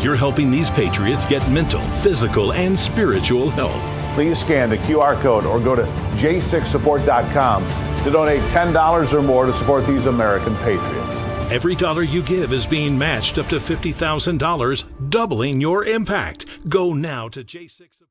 you're helping these patriots get mental, physical, and spiritual help. Please scan the QR code or go to j6support.com to donate $10 or more to support these American patriots. Every dollar you give is being matched up to $50,000, doubling your impact. Go now to J6Support.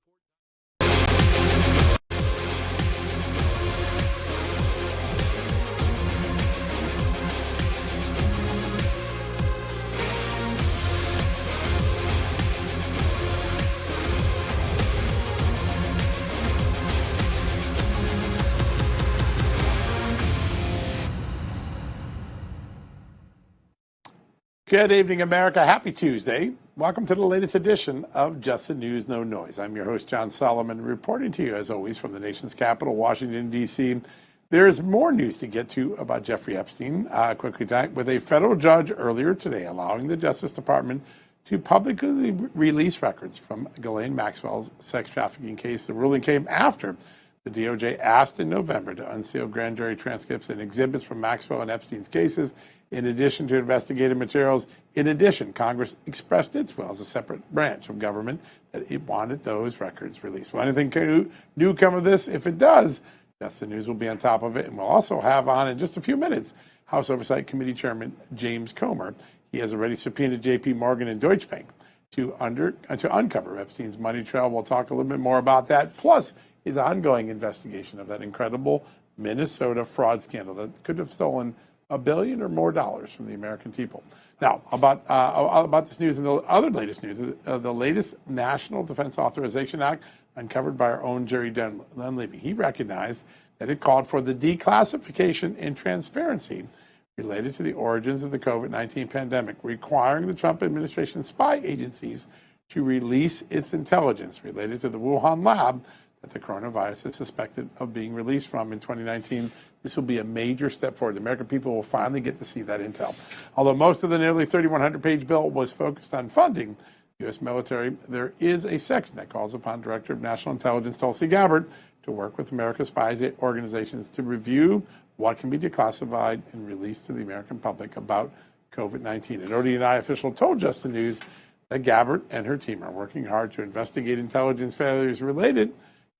Good evening, America. Happy Tuesday. Welcome to the latest edition of Just the News, No Noise. I'm your host, John Solomon, reporting to you, as always, from the nation's capital, Washington, D.C. There's more news to get to about Jeffrey Epstein quickly tonight, with a federal judge earlier today allowing the Justice Department to publicly release records from Ghislaine Maxwell's sex trafficking case. The ruling came after the DOJ asked in November to unseal grand jury transcripts and exhibits from Maxwell and Epstein's cases, in addition to investigative materials. In addition, Congress expressed its will as a separate branch of government that it wanted those records released. Will anything new come of this? If it does, Just the News will be on top of it. And we'll also have on in just a few minutes House Oversight Committee Chairman James Comer. He has already subpoenaed J.P. Morgan and Deutsche Bank to uncover Epstein's money trail. We'll talk a little bit more about that, plus his ongoing investigation of that incredible Minnesota fraud scandal that could have stolen $1 billion or more from the American people. Now, about this news and the other latest news, the latest National Defense Authorization Act uncovered by our own Jerry Dunleavy. He recognized that it called for the declassification and transparency related to the origins of the COVID-19 pandemic, requiring the Trump administration spy agencies to release its intelligence related to the Wuhan lab that the coronavirus is suspected of being released from in 2019. This will be a major step forward. The American people will finally get to see that intel. Although most of the nearly 3,100-page bill was focused on funding the U.S. military, there is a section that calls upon Director of National Intelligence Tulsi Gabbard to work with America's spies organizations to review what can be declassified and released to the American public about COVID-19. An ODNI official told Just the News that Gabbard and her team are working hard to investigate intelligence failures related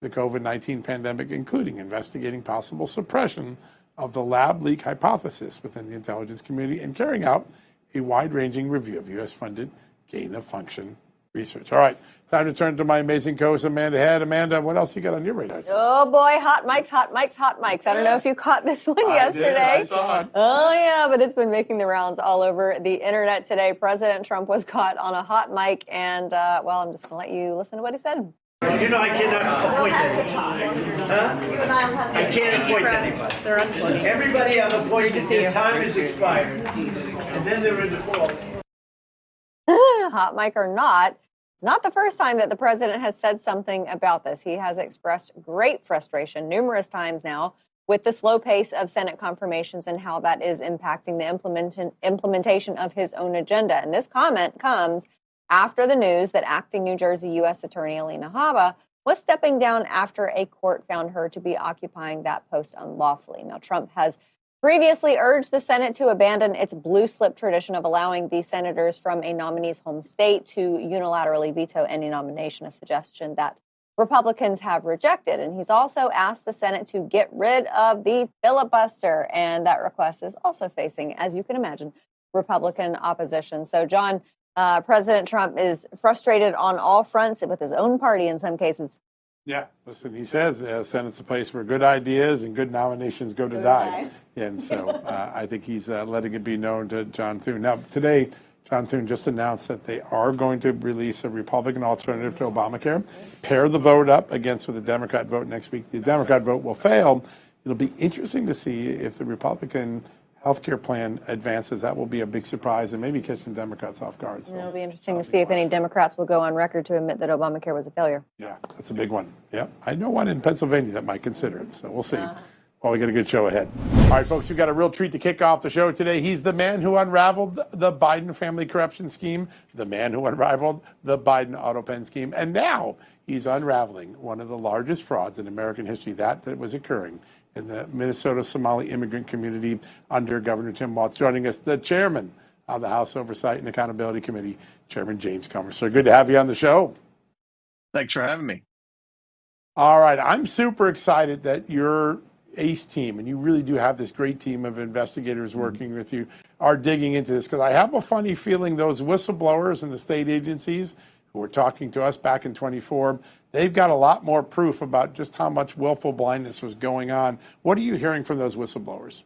the COVID-19 pandemic, including investigating possible suppression of the lab leak hypothesis within the intelligence community and carrying out a wide-ranging review of U.S.-funded gain-of-function research. All right, time to turn to my amazing co-host, Amanda Head. Amanda, what else you got on your radar? Oh, boy, hot mics, hot mics, hot mics. I don't know if you caught this one yesterday. I saw it. Oh, yeah, but it's been making the rounds all over the internet today. President Trump was caught on a hot mic, and, well, I'm just going to let you listen to what he said. You know I cannot appoint anybody. Huh? You and I will have I can't appoint anybody. They're unplugged. Everybody I've appointed, their time is expired. And then they're in default. Hot mic or not, it's not the first time that the president has said something about this. He has expressed great frustration numerous times now with the slow pace of Senate confirmations and how that is impacting the implementation of his own agenda. And this comment comes after the news that acting New Jersey U.S. Attorney Alina Habba was stepping down after a court found her to be occupying that post unlawfully. Now, Trump has previously urged the Senate to abandon its blue slip tradition of allowing the senators from a nominee's home state to unilaterally veto any nomination, a suggestion that Republicans have rejected. And he's also asked the Senate to get rid of the filibuster. And that request is also facing, as you can imagine, Republican opposition. So, John, President Trump is frustrated on all fronts with his own party in some cases. Yeah, listen, he says Senate's a place where good ideas and good nominations go to die. And so I think he's letting it be known to John Thune. Now, today, John Thune just announced that they are going to release a Republican alternative to Obamacare, pair the vote up against with the Democrat vote next week. The Democrat vote will fail. It'll be interesting to see if the Republican healthcare plan advances. That will be a big surprise and maybe catch some Democrats off guard. So it'll be interesting to see if any Democrats will go on record to admit that Obamacare was a failure. Yeah, that's a big one. Yeah, I know one in Pennsylvania that might consider it. So we'll see. Well, we got a good show ahead. All right, folks, we've got a real treat to kick off the show today. He's the man who unraveled the Biden family corruption scheme, the man who unraveled the Biden auto pen scheme, and now he's unraveling one of the largest frauds in American history that was occurring in the Minnesota Somali immigrant community under Governor Tim Walz. Joining us, the chairman of the House Oversight and Accountability Committee, Chairman James Comer. Sir, good to have you on the show. Thanks for having me. All right. I'm super excited that your ACE team, and you really do have this great team of investigators working with you, are digging into this, because I have a funny feeling those whistleblowers in the state agencies who were talking to us back in 24, they've got a lot more proof about just how much willful blindness was going on. What are you hearing from those whistleblowers?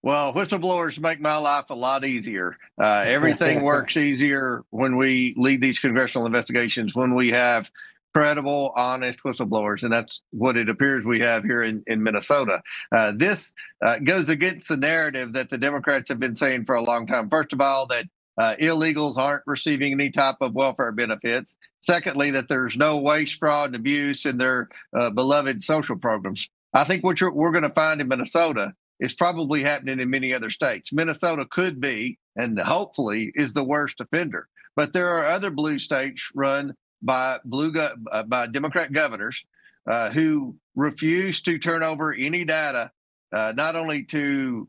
Well, whistleblowers make my life a lot easier. Everything works easier when we lead these congressional investigations, when we have credible, honest whistleblowers, and that's what it appears we have here in Minnesota. This goes against the narrative that the Democrats have been saying for a long time. First of all, that illegals aren't receiving any type of welfare benefits. Secondly, that there's no waste, fraud, and abuse in their beloved social programs. I think what we're going to find in Minnesota is probably happening in many other states. Minnesota could be, and hopefully is, the worst offender. But there are other blue states run by Democrat governors who refuse to turn over any data, not only to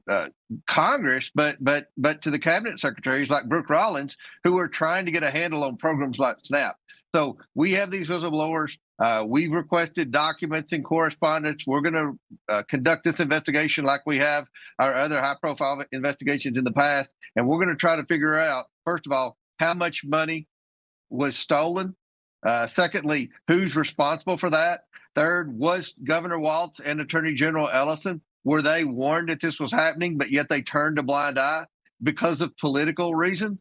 Congress, but to the cabinet secretaries like Brooke Rollins, who are trying to get a handle on programs like SNAP. So we have these whistleblowers. We've requested documents and correspondence. We're going to conduct this investigation like we have our other high-profile investigations in the past, and we're going to try to figure out, first of all, how much money was stolen. Secondly, who's responsible for that? Third, was Governor Walz and Attorney General Ellison, were they warned that this was happening, but yet they turned a blind eye because of political reasons?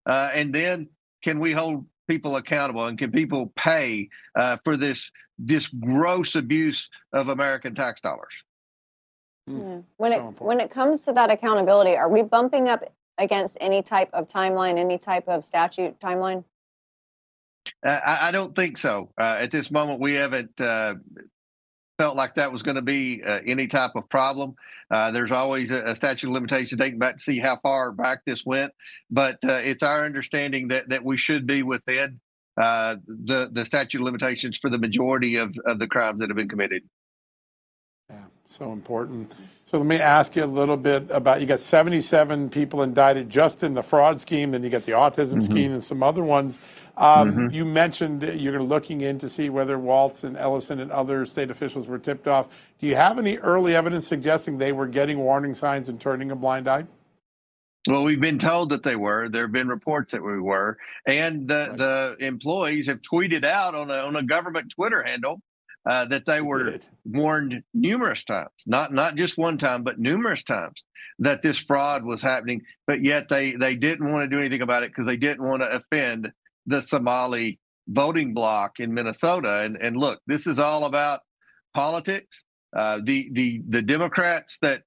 And then, can we hold people accountable, and can people pay for this gross abuse of American tax dollars? When it comes to that accountability, are we bumping up against any type of timeline, any type of statute timeline? I don't think so. At this moment, we haven't felt like that was going to be any type of problem. There's always a statute of limitations dating back to see how far back this went. But it's our understanding that we should be within the statute of limitations for the majority of the crimes that have been committed. Yeah, so important. So let me ask you a little bit about, you got 77 people indicted just in the fraud scheme, then you got the autism scheme and some other ones. You mentioned you're looking in to see whether Walz and Ellison and other state officials were tipped off. Do you have any early evidence suggesting they were getting warning signs and turning a blind eye? Well, we've been told that they were. There have been reports that we were. And the employees have tweeted out on a government Twitter handle that they were warned numerous times, not just one time, but numerous times, that this fraud was happening. But yet they didn't want to do anything about it because they didn't want to offend the Somali voting bloc in Minnesota. And look, this is all about politics. The Democrats that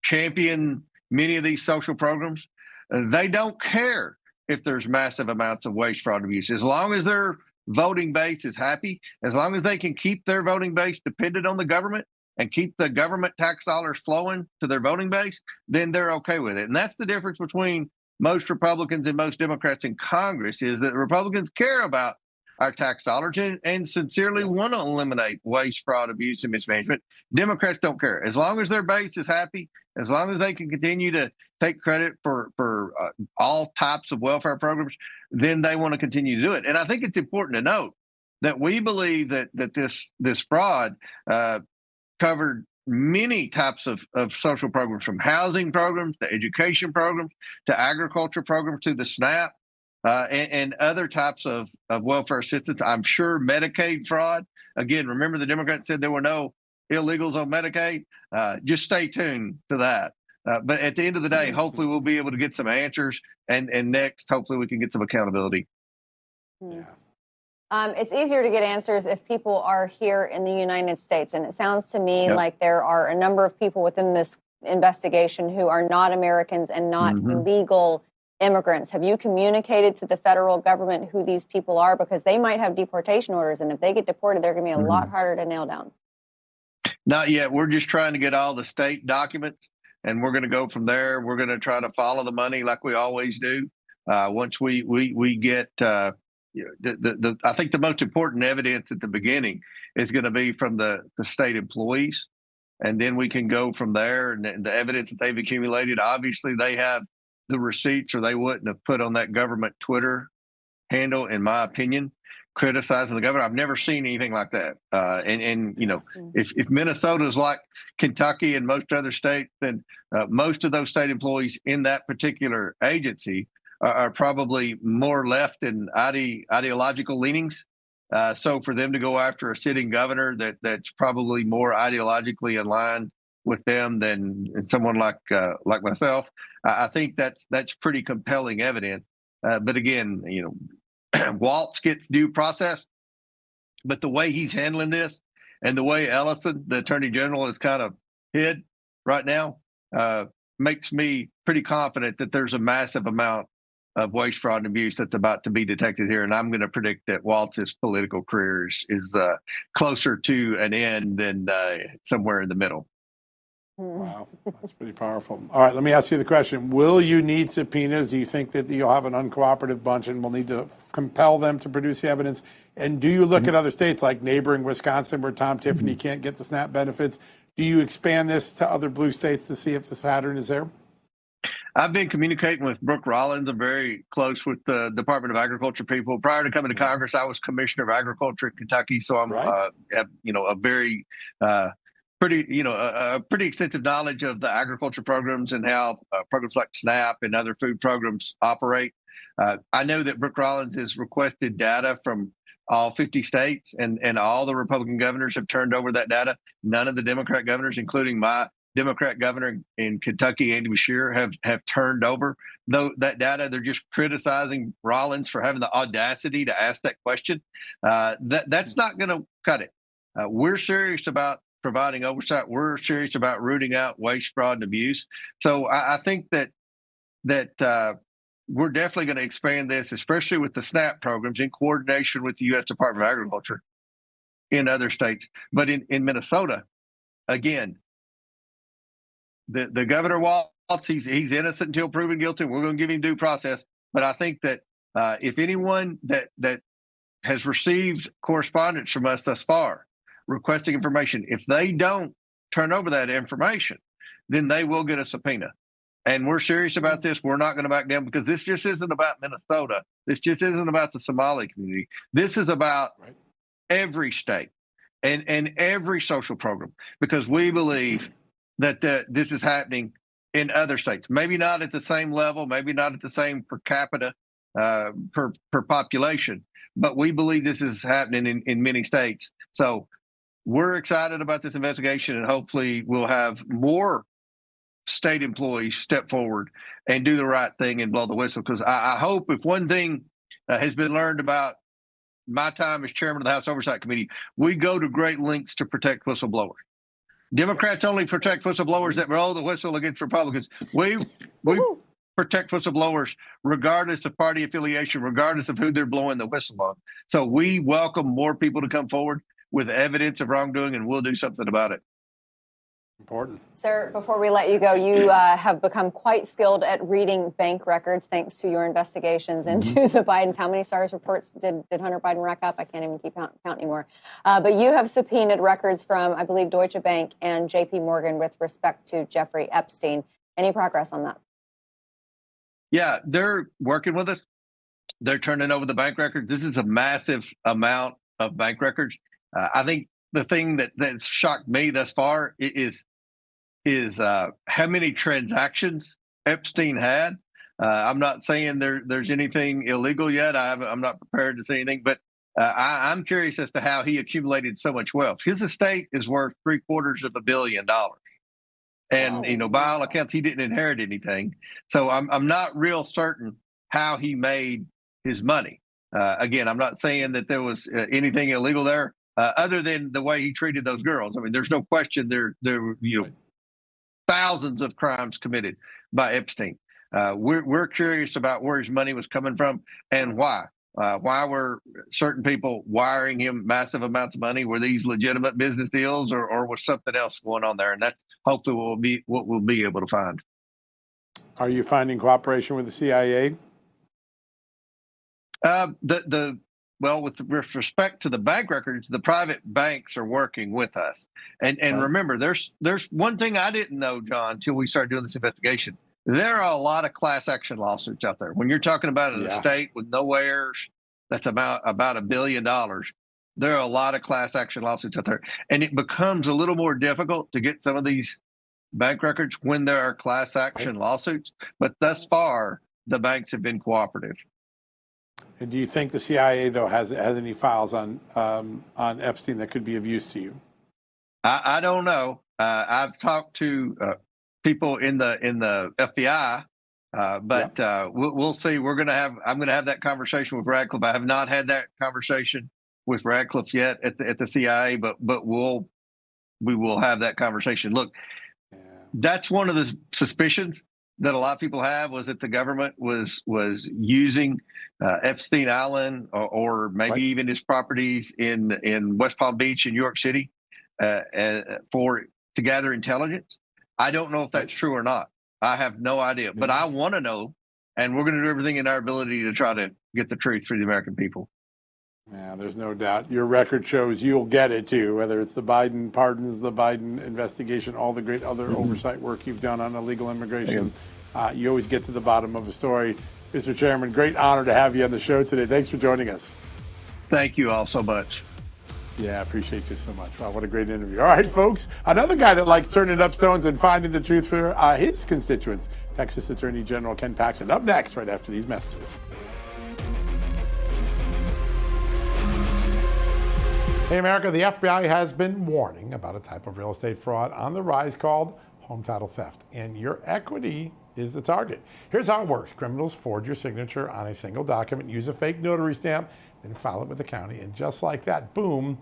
champion many of these social programs, they don't care if there's massive amounts of waste, fraud, and abuse, as long as their voting base is happy, as long as they can keep their voting base dependent on the government and keep the government tax dollars flowing to their voting base, then they're okay with it. And that's the difference between most Republicans and most Democrats in Congress, is that Republicans care about our tax dollars and sincerely want to eliminate waste, fraud, abuse, and mismanagement. Democrats don't care. As long as their base is happy, as long as they can continue to take credit for all types of welfare programs, then they want to continue to do it. And I think it's important to note that we believe that this fraud covered many types of social programs, from housing programs to education programs to agriculture programs to the SNAP and other types of welfare assistance. I'm sure Medicaid fraud. Again, remember the Democrats said there were no illegals on Medicaid. Just stay tuned to that. But at the end of the day, hopefully we'll be able to get some answers, and next, hopefully we can get some accountability. Yeah. It's easier to get answers if people are here in the United States. And it sounds to me like there are a number of people within this investigation who are not Americans and not legal immigrants. Have you communicated to the federal government who these people are? Because they might have deportation orders, and if they get deported, they're going to be a lot harder to nail down. Not yet. We're just trying to get all the state documents, and we're going to go from there. We're going to try to follow the money like we always do. Once we get I think the most important evidence at the beginning is going to be from the state employees, and then we can go from there. And the evidence that they've accumulated, obviously they have the receipts or they wouldn't have put on that government Twitter handle, in my opinion, criticizing the governor. I've never seen anything like that. And you know, if Minnesota is like Kentucky and most other states, then most of those state employees in that particular agency are probably more left in ideological leanings. So for them to go after a sitting governor that's probably more ideologically aligned with them than someone like myself, I think that's pretty compelling evidence. But again, you know, Waltz gets due process, but the way he's handling this and the way Ellison, the Attorney General, is kind of hid right now, makes me pretty confident that there's a massive amount of waste, fraud, and abuse that's about to be detected here. And I'm going to predict that Waltz's political career is closer to an end than somewhere in the middle. Wow, that's pretty powerful. All right, let me ask you the question. Will you need subpoenas? Do you think that you'll have an uncooperative bunch and we'll need to compel them to produce the evidence? And do you look at other states like neighboring Wisconsin where Tom Tiffany can't get the SNAP benefits? Do you expand this to other blue states to see if this pattern is there? I've been communicating with Brooke Rollins. I'm very close with the Department of Agriculture people. Prior to coming to Congress, I was Commissioner of Agriculture in Kentucky, so I'm have, you know, a very pretty extensive knowledge of the agriculture programs and how programs like SNAP and other food programs operate. I know that Brooke Rollins has requested data from all 50 states, and all the Republican governors have turned over that data. None of the Democrat governors, including my Democrat governor in Kentucky, Andy Beshear, have turned over that data. They're just criticizing Rollins for having the audacity to ask that question. That's not going to cut it. We're serious about providing oversight. We're serious about rooting out waste, fraud, and abuse. So I think that we're definitely going to expand this, especially with the SNAP programs in coordination with the U.S. Department of Agriculture in other states. But in Minnesota, again, the governor Waltz, he's innocent until proven guilty. We're going to give him due process. But I think that if anyone that has received correspondence from us thus far requesting information, if they don't turn over that information, then they will get a subpoena. And we're serious about this. We're not going to back down, because this just isn't about Minnesota. This just isn't about the Somali community. This is about every state and every social program, because we believe that this is happening in other states. Maybe not at the same level, maybe not at the same per capita per population, but we believe this is happening in many states. So we're excited about this investigation, and hopefully we'll have more state employees step forward and do the right thing and blow the whistle. Because I hope, if one thing has been learned about my time as chairman of the House Oversight Committee, we go to great lengths to protect whistleblowers. Democrats only protect whistleblowers that blow the whistle against Republicans. We protect whistleblowers regardless of party affiliation, regardless of who they're blowing the whistle on. So we welcome more people to come forward with evidence of wrongdoing, and we'll do something about it. Important. Sir, before we let you go, you have become quite skilled at reading bank records thanks to your investigations into the Bidens. How many SARS reports did Hunter Biden rack up? I can't even keep count anymore. But you have subpoenaed records from, I believe, Deutsche Bank and J.P. Morgan with respect to Jeffrey Epstein. Any progress on that? Yeah, they're working with us. They're turning over the bank records. This is a massive amount of bank records. I think the thing that's shocked me thus far is how many transactions Epstein had. I'm not saying there's anything illegal yet. I'm not prepared to say anything, but I'm curious as to how he accumulated so much wealth. His estate is worth $750 million. And, by all accounts, he didn't inherit anything. So I'm not real certain how he made his money. Again, I'm not saying that there was anything illegal there. Other than the way he treated those girls. I mean, there's no question there were thousands of crimes committed by Epstein. We're curious about where his money was coming from and why. Why were certain people wiring him massive amounts of money? Were these legitimate business deals, or was something else going on there? And that's hopefully what we'll be able to find. Are you finding cooperation with the CIA? Well, with respect to the bank records, the private banks are working with us. And remember, there's one thing I didn't know, John, until we started doing this investigation. There are a lot of class action lawsuits out there. When you're talking about an Yeah. estate with no heirs, that's about $1 billion. There are a lot of class action lawsuits out there, and it becomes a little more difficult to get some of these bank records when there are class action lawsuits. But thus far, the banks have been cooperative. And do you think the CIA, though, has any files on Epstein that could be of use to you? I don't know. I've talked to people in the FBI, but we'll see. I'm going to have that conversation with Radcliffe. I have not had that conversation with Radcliffe yet at the CIA, but we will have that conversation. Look, that's one of the suspicions that a lot of people have, was that the government was using Epstein Island or maybe even his properties in West Palm Beach in New York City to gather intelligence. I don't know if that's true or not. I have no idea, but I want to know, and we're going to do everything in our ability to try to get the truth for the American people. Yeah, there's no doubt. Your record shows you'll get it too, whether it's the Biden pardons, the Biden investigation, all the great other oversight work you've done on illegal immigration. You always get to the bottom of a story. Mr. Chairman, great honor to have you on the show today. Thanks for joining us. Thank you all so much. Yeah, I appreciate you so much. Wow, what a great interview. All right, folks, another guy that likes turning up stones and finding the truth for his constituents, Texas Attorney General Ken Paxton. Up next, right after these messages. Hey, America, the FBI has been warning about a type of real estate fraud on the rise called home title theft, and your equity is the target. Here's how it works. Criminals forge your signature on a single document, use a fake notary stamp, then file it with the county, and just like that, boom,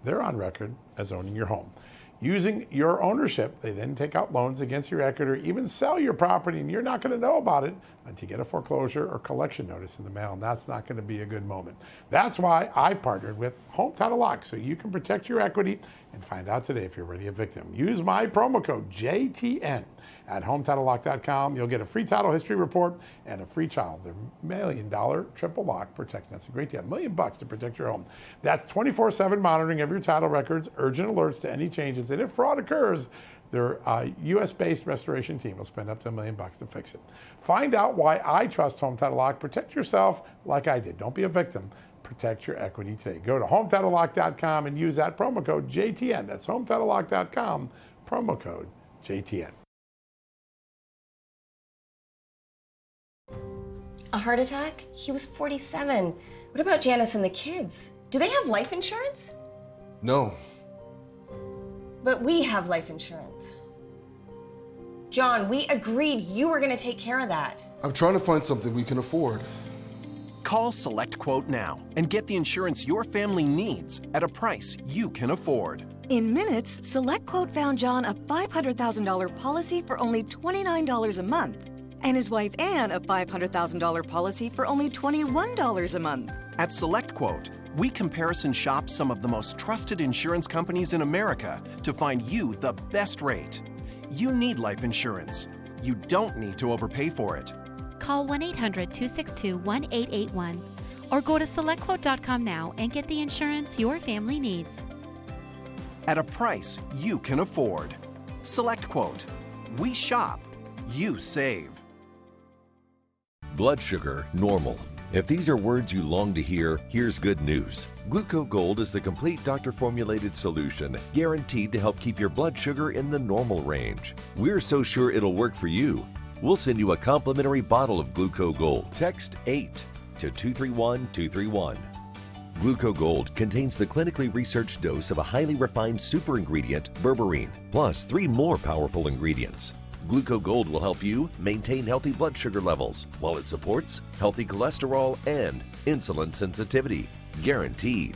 they're on record as owning your home. Using your ownership, they then take out loans against your equity or even sell your property, and you're not going to know about it until you get a foreclosure or collection notice in the mail, and that's not going to be a good moment. That's why I partnered with Home Title Lock, so you can protect your equity and find out today if you're already a victim. Use my promo code JTN at HometitleLock.com. You'll get a free title history report and a free trial. Their $1 million triple lock protection. That's a great deal. $1 million to protect your home. That's 24/7 monitoring of your title records, urgent alerts to any changes, and if fraud occurs, their U.S.-based restoration team will spend up to $1 million to fix it. Find out why I trust Home Title Lock. Protect yourself like I did. Don't be a victim. Protect your equity today. Go to HometitleLock.com and use that promo code JTN. That's HometitleLock.com, promo code JTN. A heart attack? He was 47. What about Janice and the kids? Do they have life insurance? No. But we have life insurance. John, we agreed you were going to take care of that. I'm trying to find something we can afford. Call SelectQuote now and get the insurance your family needs at a price you can afford. In minutes, SelectQuote found John a $500,000 policy for only $29 a month, and his wife Anne a $500,000 policy for only $21 a month. At SelectQuote, we comparison shop some of the most trusted insurance companies in America to find you the best rate. You need life insurance. You don't need to overpay for it. Call 1-800-262-1881 or go to SelectQuote.com now and get the insurance your family needs. At a price you can afford. SelectQuote. We shop. You save. Blood sugar, normal. If these are words you long to hear, here's good news. Gluco Gold is the complete doctor-formulated solution guaranteed to help keep your blood sugar in the normal range. We're so sure it'll work for you. We'll send you a complimentary bottle of Gluco Gold. Text 8 to 231-231. Gluco Gold contains the clinically researched dose of a highly refined super ingredient, berberine, plus 3 more powerful ingredients. Gluco Gold will help you maintain healthy blood sugar levels while it supports healthy cholesterol and insulin sensitivity. Guaranteed.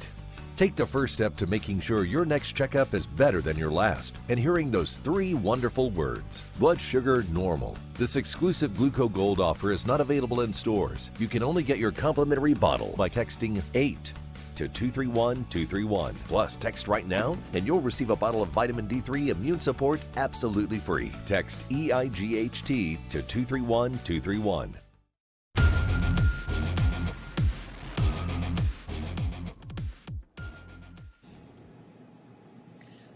Take the first step to making sure your next checkup is better than your last and hearing those 3 wonderful words. Blood sugar normal. This exclusive Gluco Gold offer is not available in stores. You can only get your complimentary bottle by texting 8 to 231-231. Plus, text right now and you'll receive a bottle of vitamin D3 immune support absolutely free. Text EIGHT to 231-231.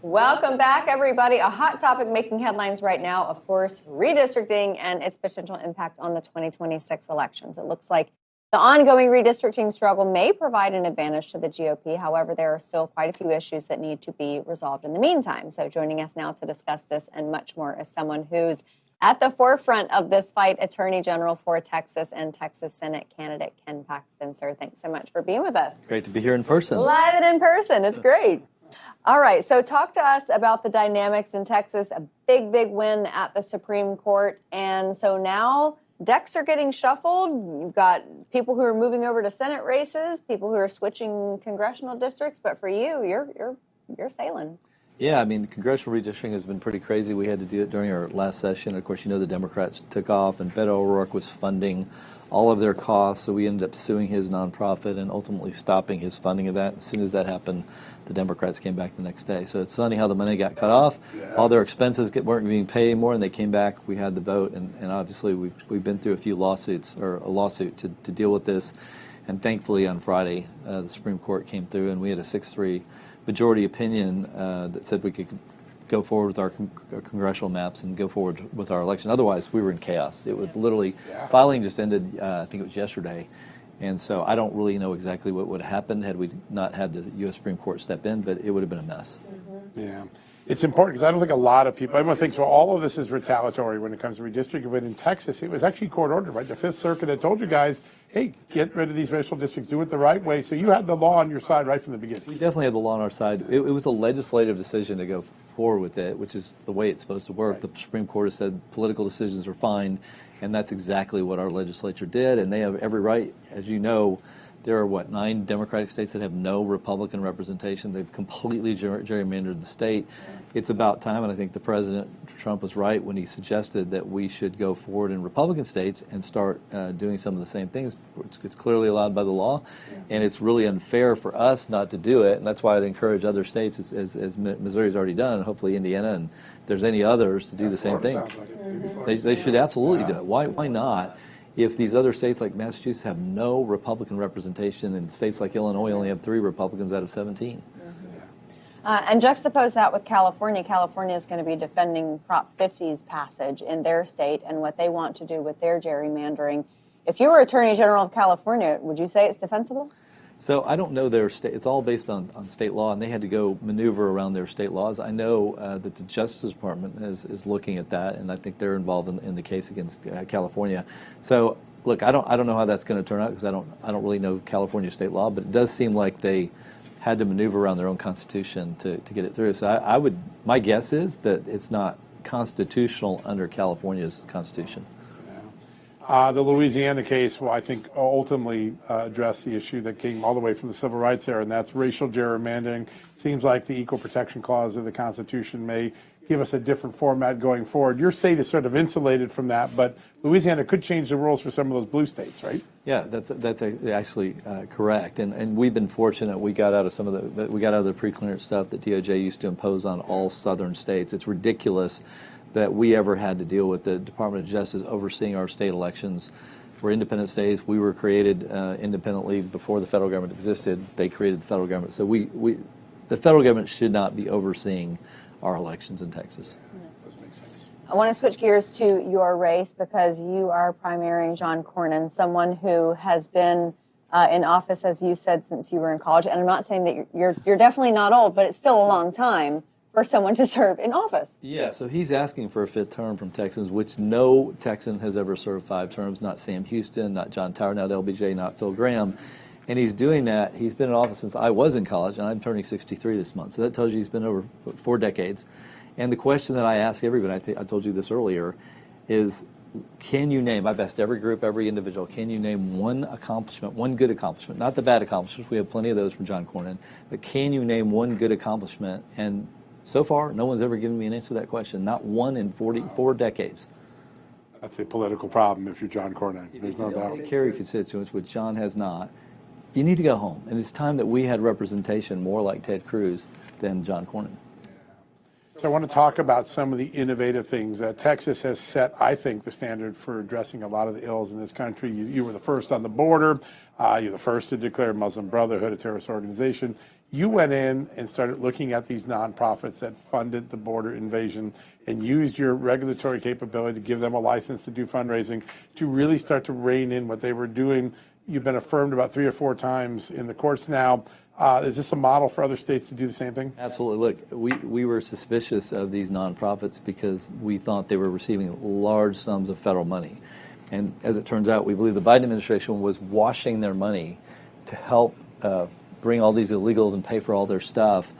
Welcome back, everybody. A hot topic making headlines right now, of course, redistricting and its potential impact on the 2026 elections. It looks like the ongoing redistricting struggle may provide an advantage to the GOP. However, there are still quite a few issues that need to be resolved in the meantime. So joining us now to discuss this and much more is someone who's at the forefront of this fight, Attorney General for Texas and Texas Senate candidate Ken Paxton. Sir, thanks so much for being with us. Great to be here in person. Live and in person. It's great. All right. So talk to us about the dynamics in Texas. A big, big win at the Supreme Court. And so now decks are getting shuffled. You've got people who are moving over to Senate races, people who are switching congressional districts. But for you, you're sailing. Yeah, I mean, congressional redistricting has been pretty crazy. We had to do it during our last session. Of course, you know the Democrats took off, and Beto O'Rourke was funding all of their costs, so we ended up suing his nonprofit and ultimately stopping his funding of that. As soon as that happened, the Democrats came back the next day. So it's funny how the money got cut off. All their expenses weren't being paid anymore, and they came back. We had the vote, and obviously we've been through a few lawsuits, or a lawsuit to deal with this. And thankfully on Friday, the Supreme Court came through, and we had a 6-3 majority opinion that said we could go forward with our congressional maps and go forward with our election. Otherwise, we were in chaos. It was literally, filing just ended, I think it was yesterday. And so I don't really know exactly what would have happened had we not had the U.S. Supreme Court step in, but it would have been a mess. Yeah. It's important because I don't think a lot of people, everyone thinks, well, all of this is retaliatory when it comes to redistricting. But in Texas, it was actually court ordered, right? The Fifth Circuit had told you guys, hey, get rid of these racial districts, do it the right way. So you had the law on your side right from the beginning. We definitely had the law on our side. It was a legislative decision to go forward with it, which is the way it's supposed to work. Right. The Supreme Court has said political decisions are fine, and that's exactly what our legislature did. And they have every right, as you know. There are, 9 Democratic states that have no Republican representation. They've completely gerrymandered the state. It's about time, and I think the President Trump was right when he suggested that we should go forward in Republican states and start doing some of the same things. It's clearly allowed by the law, and it's really unfair for us not to do it, and that's why I'd encourage other states, as Missouri's already done, and hopefully Indiana, and if there's any others, to do the same thing. They should absolutely do it. Why not? If these other states like Massachusetts have no Republican representation, and states like Illinois only have 3 Republicans out of 17. And juxtapose that with California. California is going to be defending Prop 50's passage in their state and what they want to do with their gerrymandering. If you were Attorney General of California, would you say it's defensible? So I don't know their state. It's all based on state law, and they had to go maneuver around their state laws. I know that the Justice Department is looking at that, and I think they're involved in the case against California. So look, I don't know how that's going to turn out because I don't really know California state law, but it does seem like they had to maneuver around their own constitution to get it through. So my guess is that it's not constitutional under California's constitution. The Louisiana case will, I think, ultimately address the issue that came all the way from the Civil Rights era, and that's racial gerrymandering. Seems like the Equal Protection Clause of the Constitution may give us a different format going forward. Your state is sort of insulated from that, but Louisiana could change the rules for some of those blue states, right? Yeah, that's actually correct, and we've been fortunate. We got out of the pre-clearance stuff that DOJ used to impose on all southern states. It's ridiculous that we ever had to deal with the Department of Justice overseeing our state elections. We're independent states. We were created independently before the federal government existed. They created the federal government. So the federal government should not be overseeing our elections in Texas. Doesn't make sense. I want to switch gears to your race because you are primarying John Cornyn, someone who has been in office, as you said, since you were in college. And I'm not saying that you're definitely not old, but it's still a long time for someone to serve in office. Yeah, so he's asking for a 5th term from Texans, which no Texan has ever served 5 terms, not Sam Houston, not John Tower, not LBJ, not Phil Gramm. And he's doing that. He's been in office since I was in college, and I'm turning 63 this month. So that tells you he's been over 4 decades. And the question that I ask everybody, I told you this earlier, is can you name, I've asked every group, every individual, can you name one accomplishment, one good accomplishment, not the bad accomplishments, we have plenty of those from John Cornyn, but can you name one good accomplishment? And so far, no one's ever given me an answer to that question. Not one in 4 decades. That's a political problem if you're John Cornyn. There's no doubt. Carry constituents, which John has not. You need to go home. And it's time that we had representation more like Ted Cruz than John Cornyn. So I want to talk about some of the innovative things. Texas has set, I think, the standard for addressing a lot of the ills in this country. You were the first on the border. You're the first to declare Muslim Brotherhood a terrorist organization. You went in and started looking at these nonprofits that funded the border invasion and used your regulatory capability to give them a license to do fundraising to really start to rein in what they were doing. You've been affirmed about 3 or 4 times in the courts now. Is this a model for other states to do the same thing? Absolutely. Look, we were suspicious of these nonprofits because we thought they were receiving large sums of federal money. And as it turns out, we believe the Biden administration was washing their money to help bring all these illegals and pay for all their stuff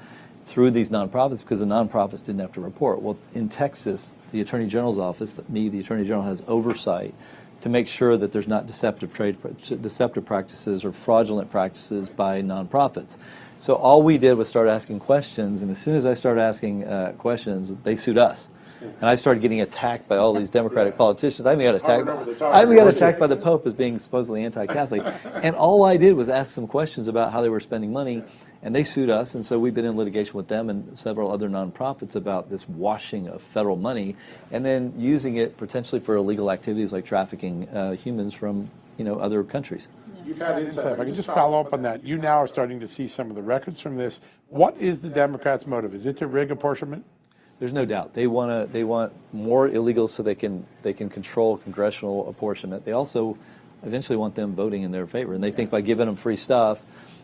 through these nonprofits because the nonprofits didn't have to report. Well, in Texas, the Attorney General's office, the Attorney General, has oversight to make sure that there's not deceptive practices or fraudulent practices by nonprofits. So all we did was start asking questions, and as soon as I started asking questions, they sued us. And I started getting attacked by all these Democratic politicians. I even got attacked by the Pope as being supposedly anti-Catholic. And all I did was ask some questions about how they were spending money, and they sued us. And so we've been in litigation with them and several other nonprofits about this washing of federal money and then using it potentially for illegal activities like trafficking humans from other countries. You've had insight. If I could just follow up on that, you now are starting to see some of the records from this. What is the Democrats' motive? Is it to rig apportionment? There's no doubt they want more illegals so they can control congressional apportionment. They also eventually want them voting in their favor, and they think by giving them free stuff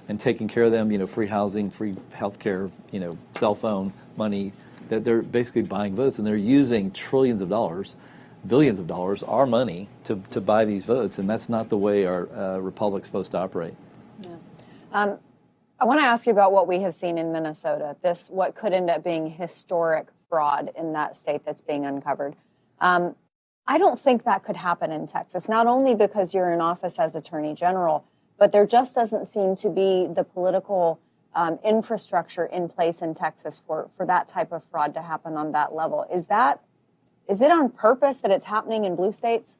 and taking care of them, free housing, free health care, cell phone money, that they're basically buying votes, and they're using trillions of dollars, billions of dollars, our money to buy these votes, and that's not the way our republic's supposed to operate. Yeah. I want to ask you about what we have seen in Minnesota, what could end up being historic fraud in that state that's being uncovered. I don't think that could happen in Texas, not only because you're in office as Attorney General, but there just doesn't seem to be the political infrastructure in place in Texas for that type of fraud to happen on that level. Is it on purpose that it's happening in blue states?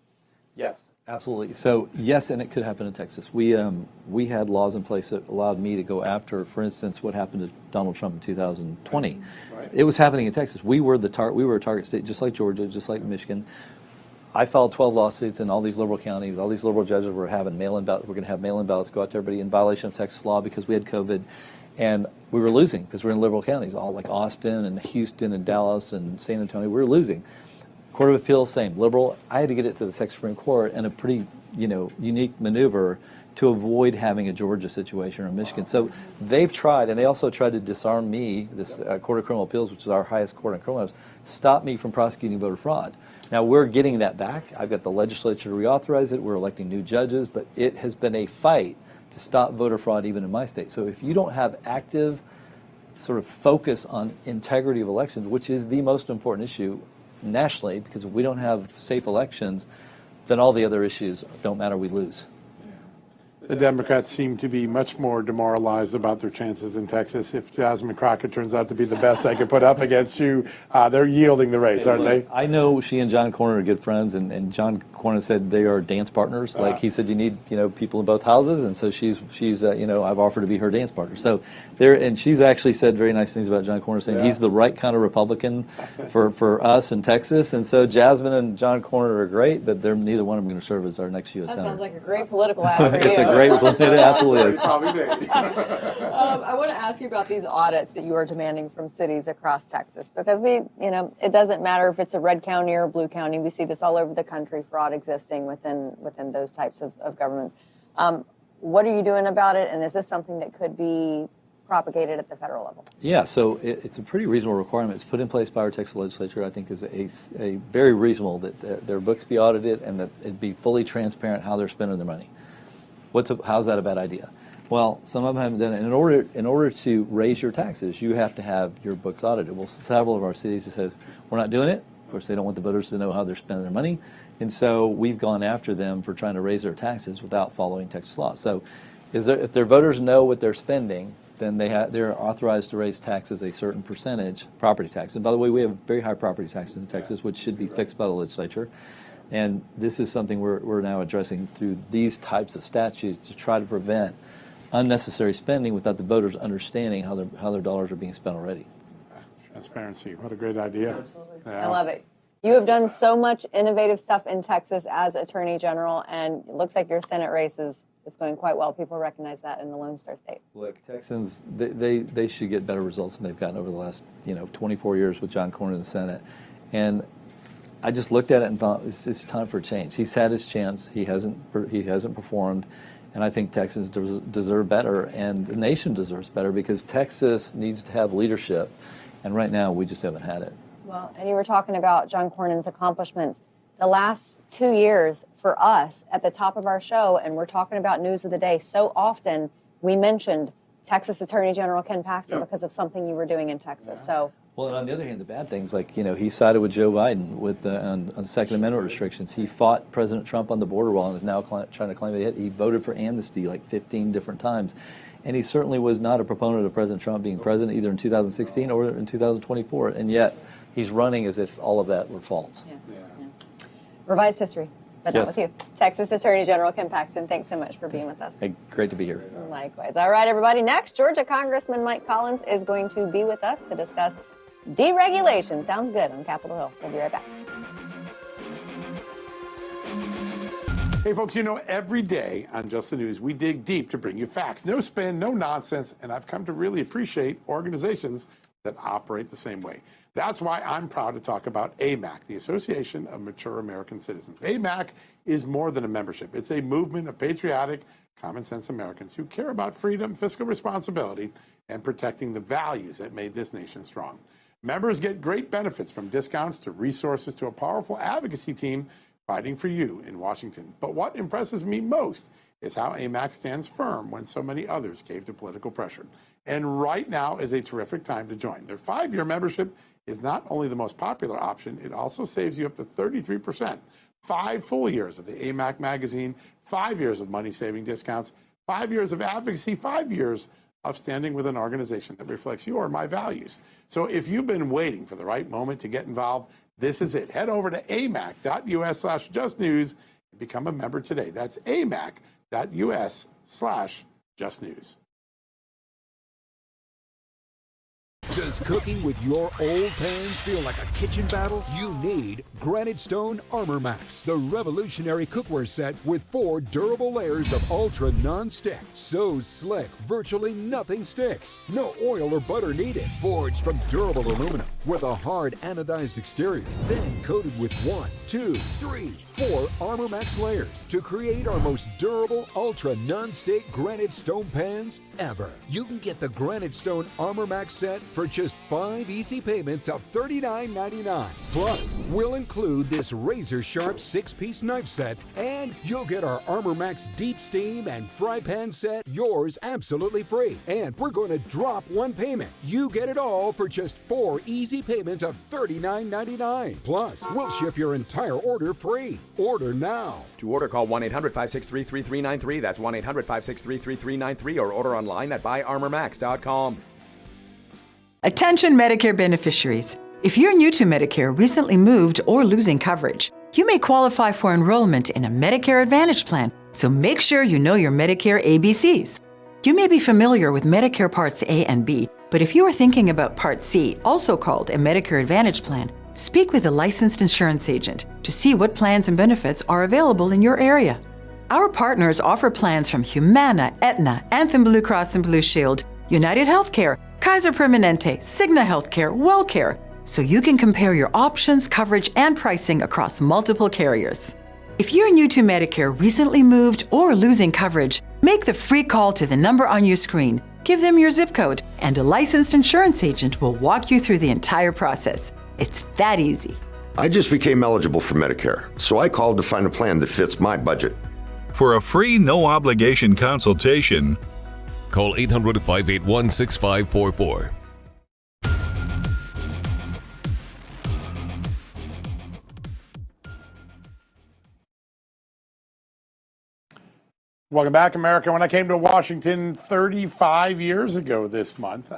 Yes. Absolutely. So yes, and it could happen in Texas. We had laws in place that allowed me to go after, for instance, what happened to Donald Trump in 2020. Right. It was happening in Texas. We were a target state, just like Georgia, just like Michigan. I filed 12 lawsuits in all these liberal counties. All these liberal judges were having mail-in ballots. We're going to have mail-in ballots go out to everybody in violation of Texas law because we had COVID, and we were losing because we're in liberal counties, all like Austin and Houston and Dallas and San Antonio. We were losing. Court of Appeals, same. Liberal, I had to get it to the Texas Supreme Court and a pretty, unique maneuver to avoid having a Georgia situation or Michigan. So they've tried, and they also tried to disarm me, this Court of Criminal Appeals, which is our highest court on criminal matters, stop me from prosecuting voter fraud. Now we're getting that back. I've got the legislature to reauthorize it. We're electing new judges, but it has been a fight to stop voter fraud even in my state. So if you don't have active sort of focus on integrity of elections, which is the most important issue nationally, because if we don't have safe elections, then all the other issues don't matter, we lose. The Democrats seem to be much more demoralized about their chances in Texas. If Jasmine Crockett turns out to be the best they could put up against you, they're yielding the race, aren't they? I know she and John Cornyn are good friends, and John Cornyn said they are dance partners. Like he said, you need people in both houses, and so she's I've offered to be her dance partner. So and she's actually said very nice things about John Cornyn, saying he's the right kind of Republican for us in Texas. And so Jasmine and John Cornyn are great, but neither one of them going to serve as our next U.S. Senator. That sounds like a great political ad for you. It's a great, it absolutely is. I want to ask you about these audits that you are demanding from cities across Texas, because it doesn't matter if it's a red county or a blue county. We see this all over the country, fraud existing within those types of governments. What are you doing about it, and is this something that could be propagated at the federal level? Yeah, so it's a pretty reasonable requirement. It's put in place by our Texas legislature. I think is a very reasonable that their books be audited and that it be fully transparent how they're spending their money. How's that a bad idea? Well, some of them haven't done it. In order to raise your taxes, you have to have your books audited. Well, several of our cities have said, we're not doing it. Of course, they don't want the voters to know how they're spending their money. And so we've gone after them for trying to raise their taxes without following Texas law. So if their voters know what they're spending, then they're authorized to raise taxes a certain percentage, property tax. And by the way, we have very high property taxes in Texas, which should be fixed by the legislature. And this is something we're now addressing through these types of statutes to try to prevent unnecessary spending without the voters understanding how their dollars are being spent already. Transparency. What a great idea. Absolutely. Yeah. I love it. You have done so much innovative stuff in Texas as Attorney General, and it looks like your Senate race is going quite well. People recognize that in the Lone Star State. Look, Texans, they should get better results than they've gotten over the last 24 years with John Cornyn in the Senate. And I just looked at it and thought, it's time for a change. He's had his chance. He hasn't performed. And I think Texans deserve better, and the nation deserves better, because Texas needs to have leadership. And right now, we just haven't had it. Well, and you were talking about John Cornyn's accomplishments. The last 2 years for us at the top of our show, and we're talking about news of the day, so often we mentioned Texas Attorney General Ken Paxton because of something you were doing in Texas. So. Well, and on the other hand, the bad things, like, he sided with Joe Biden with on Second Amendment restrictions. He fought President Trump on the border wall and is now trying to claim that he voted for amnesty like 15 different times. And he certainly was not a proponent of President Trump being president either in 2016 or in 2024. And yet he's running as if all of that were false. Yeah. Revised history, but not with you. Texas Attorney General Ken Paxton, thanks so much for being with us. Hey, great to be here. Likewise. All right, everybody. Next, Georgia Congressman Mike Collins is going to be with us to discuss deregulation. Sounds good on Capitol Hill. We'll be right back. Hey, folks, every day on Just the News, we dig deep to bring you facts. No spin, no nonsense, and I've come to really appreciate organizations that operate the same way. That's why I'm proud to talk about AMAC, the Association of Mature American Citizens. AMAC is more than a membership. It's a movement of patriotic, common-sense Americans who care about freedom, fiscal responsibility, and protecting the values that made this nation strong. Members get great benefits, from discounts to resources to a powerful advocacy team fighting for you in Washington. But what impresses me most is how AMAC stands firm when so many others cave to political pressure. And right now is a terrific time to join. Their 5-year membership is not only the most popular option, it also saves you up to 33%. 5 full years of the AMAC magazine, 5 years of money-saving discounts, 5 years of advocacy, 5 years of standing with an organization that reflects your and my values. So if you've been waiting for the right moment to get involved, this is it. Head over to amac.us/justnews and become a member today. That's amac.us/justnews. Does cooking with your old pans feel like a kitchen battle? You need Granite Stone Armor Max, the revolutionary cookware set with 4 durable layers of ultra non-stick. So slick, virtually nothing sticks. No oil or butter needed. Forged from durable aluminum with a hard anodized exterior, then coated with 1, 2, 3, 4 Armor Max layers to create our most durable ultra non-stick Granite Stone pans ever. You can get the Granite Stone Armor Max set for just 5 easy payments of $39.99. Plus, we'll include this razor-sharp 6-piece knife set, and you'll get our Armor Max Deep Steam and Fry Pan set, yours absolutely free. And we're going to drop 1 payment. You get it all for just 4 easy payments of $39.99. Plus, we'll ship your entire order free. Order now. To order, call 1-800-563-3393. That's 1-800-563-3393, or order online at buyarmormax.com. Attention Medicare beneficiaries. If you're new to Medicare, recently moved, or losing coverage, you may qualify for enrollment in a Medicare Advantage plan, so make sure you know your Medicare ABCs. You may be familiar with Medicare Parts A and B, but if you are thinking about Part C, also called a Medicare Advantage plan, speak with a licensed insurance agent to see what plans and benefits are available in your area. Our partners offer plans from Humana, Aetna, Anthem Blue Cross and Blue Shield, United Healthcare, Kaiser Permanente, Cigna Healthcare, WellCare, so you can compare your options, coverage, and pricing across multiple carriers. If you're new to Medicare, recently moved, or losing coverage, make the free call to the number on your screen. Give them your zip code, and a licensed insurance agent will walk you through the entire process. It's that easy. I just became eligible for Medicare, so I called to find a plan that fits my budget. For a free, no-obligation consultation, call 800-581-6544. Welcome back, America. When I came to Washington 35 years ago this month,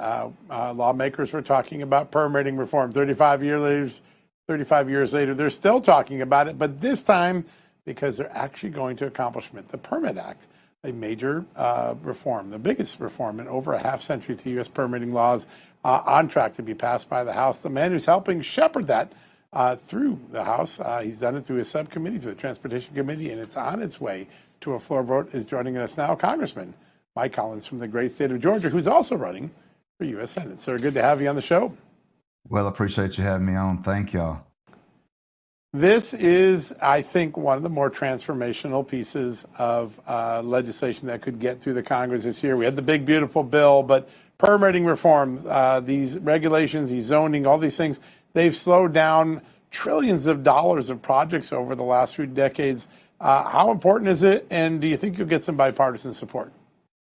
lawmakers were talking about permitting reform. 35 years later, they're still talking about it, but this time because they're actually going to accomplish it. The Permit Act, a major reform, the biggest reform in over a half century to U.S. permitting laws, on track to be passed by the House. The man who's helping shepherd that through the House, he's done it through his subcommittee, through the Transportation Committee, and it's on its way to a floor vote, is joining us now, Congressman Mike Collins from the great state of Georgia, who's also running for U.S. Senate. Sir, good to have you on the show. Well, I appreciate you having me on. Thank y'all. This is, I think, one of the more transformational pieces of legislation that could get through the Congress this year. We had the big, beautiful bill, but permitting reform, these regulations, these zoning, all these things, they've slowed down trillions of dollars of projects over the last few decades. How important is it, and do you think you'll get some bipartisan support?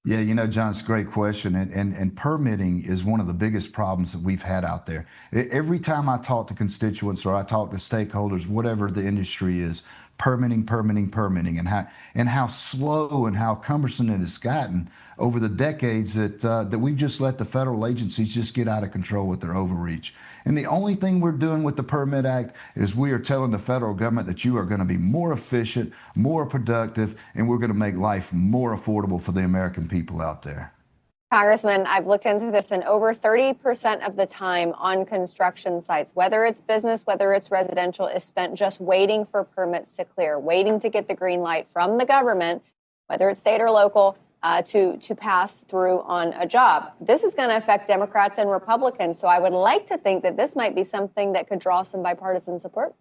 Yeah, you know, John, it's a great question. And permitting is one of the biggest problems that we've had out there. Every time I talk to constituents or I talk to stakeholders, whatever the industry is, permitting, and how slow and how cumbersome it has gotten over the decades that we've just let the federal agencies just get out of control with their overreach. And the only thing we're doing with the Permit Act is we are telling the federal government that you are going to be more efficient, more productive, and we're going to make life more affordable for the American people out there. Congressman, I've looked into this, and over 30% of the time on construction sites, whether it's business, whether it's residential, is spent just waiting for permits to clear, waiting to get the green light from the government, whether it's state or local, to pass through on a job. This is going to affect Democrats and Republicans, so I would like to think that this might be something that could draw some bipartisan support.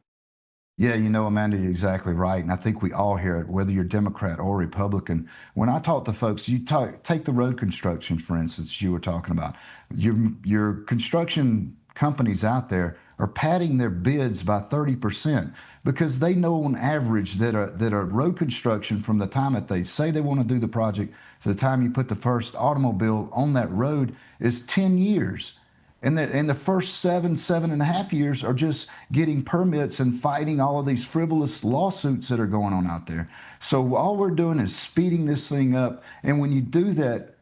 Yeah, you know, Amanda, you're exactly right. And I think we all hear it, whether you're Democrat or Republican. When I talk to folks, take the road construction, for instance, you were talking about. Your construction companies out there are padding their bids by 30% because they know on average that a road construction, from the time that they say they want to do the project to the time you put the first automobile on that road, is 10 years. And the first 7.5 years are just getting permits and fighting all of these frivolous lawsuits that are going on out there. So all we're doing is speeding this thing up. And when you do that,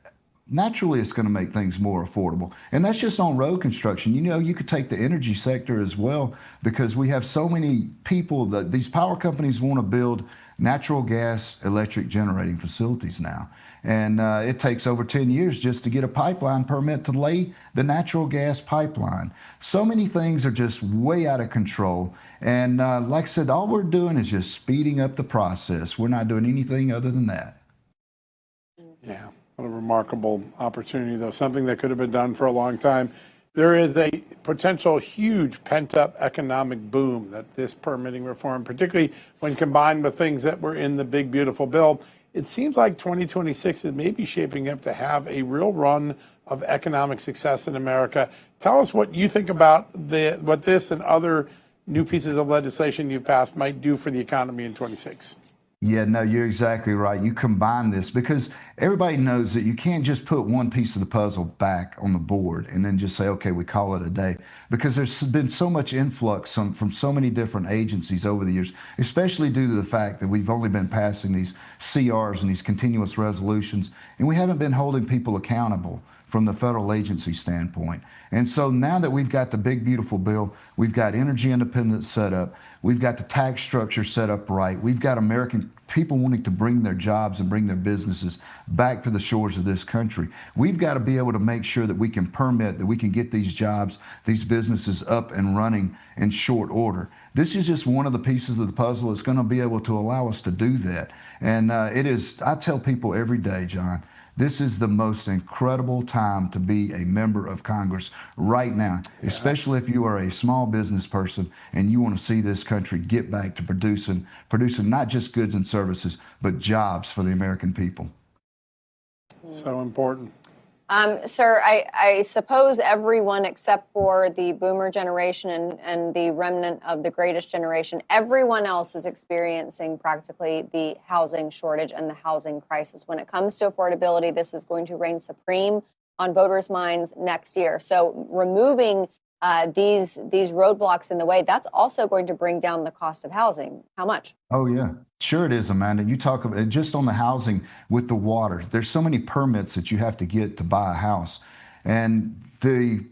naturally it's going to make things more affordable. And that's just on road construction. You know, you could take the energy sector as well, because we have so many people that these power companies want to build natural gas electric generating facilities now. And it takes over 10 years just to get a pipeline permit to lay the natural gas pipeline. So many things are just way out of control. And like I said, all we're doing is just speeding up the process. We're not doing anything other than that. Yeah, what a remarkable opportunity, though, something that could have been done for a long time. There is a potential huge pent-up economic boom that this permitting reform, particularly when combined with things that were in the big, beautiful bill, it seems like 2026 is maybe shaping up to have a real run of economic success in America. Tell us what you think about what this and other new pieces of legislation you've passed might do for the economy in 26. Yeah, no, you're exactly right. You combine this because everybody knows that you can't just put one piece of the puzzle back on the board and then just say, okay, we call it a day. Because there's been so much influx from so many different agencies over the years, especially due to the fact that we've only been passing these CRs and these continuous resolutions, and we haven't been holding people accountable from the federal agency standpoint. And so now that we've got the big, beautiful bill, we've got energy independence set up, we've got the tax structure set up right, we've got American people wanting to bring their jobs and bring their businesses back to the shores of this country. We've got to be able to make sure that we can permit, that we can get these jobs, these businesses up and running in short order. This is just one of the pieces of the puzzle that's going to be able to allow us to do that. And it is, I tell people every day, John, this is the most incredible time to be a member of Congress right now, especially if you are a small business person and you want to see this country get back to producing not just goods and services, but jobs for the American people. So important. Sir, I suppose everyone except for the boomer generation and the remnant of the greatest generation, everyone else is experiencing practically the housing shortage and the housing crisis. When it comes to affordability, this is going to reign supreme on voters' minds next year. So removing these roadblocks in the way, that's also going to bring down the cost of housing. How much? Oh, yeah. Sure it is, Amanda. You talk about just on the housing with the water. There's so many permits that you have to get to buy a house. And the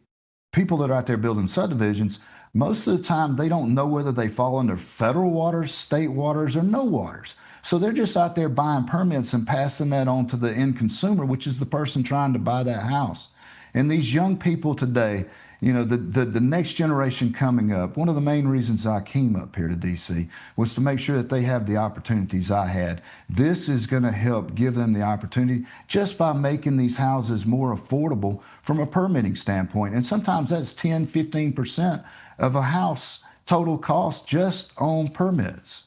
people that are out there building subdivisions most of the time they don't know whether they fall under federal waters, state waters, or no waters. So they're just out there buying permits and passing that on to the end consumer, which is the person trying to buy that house. And these young people today, you know, the next generation coming up, one of the main reasons I came up here to D.C. was to make sure that they have the opportunities I had. This is going to help give them the opportunity just by making these houses more affordable from a permitting standpoint. And sometimes that's 10, 15% of a house total cost just on permits.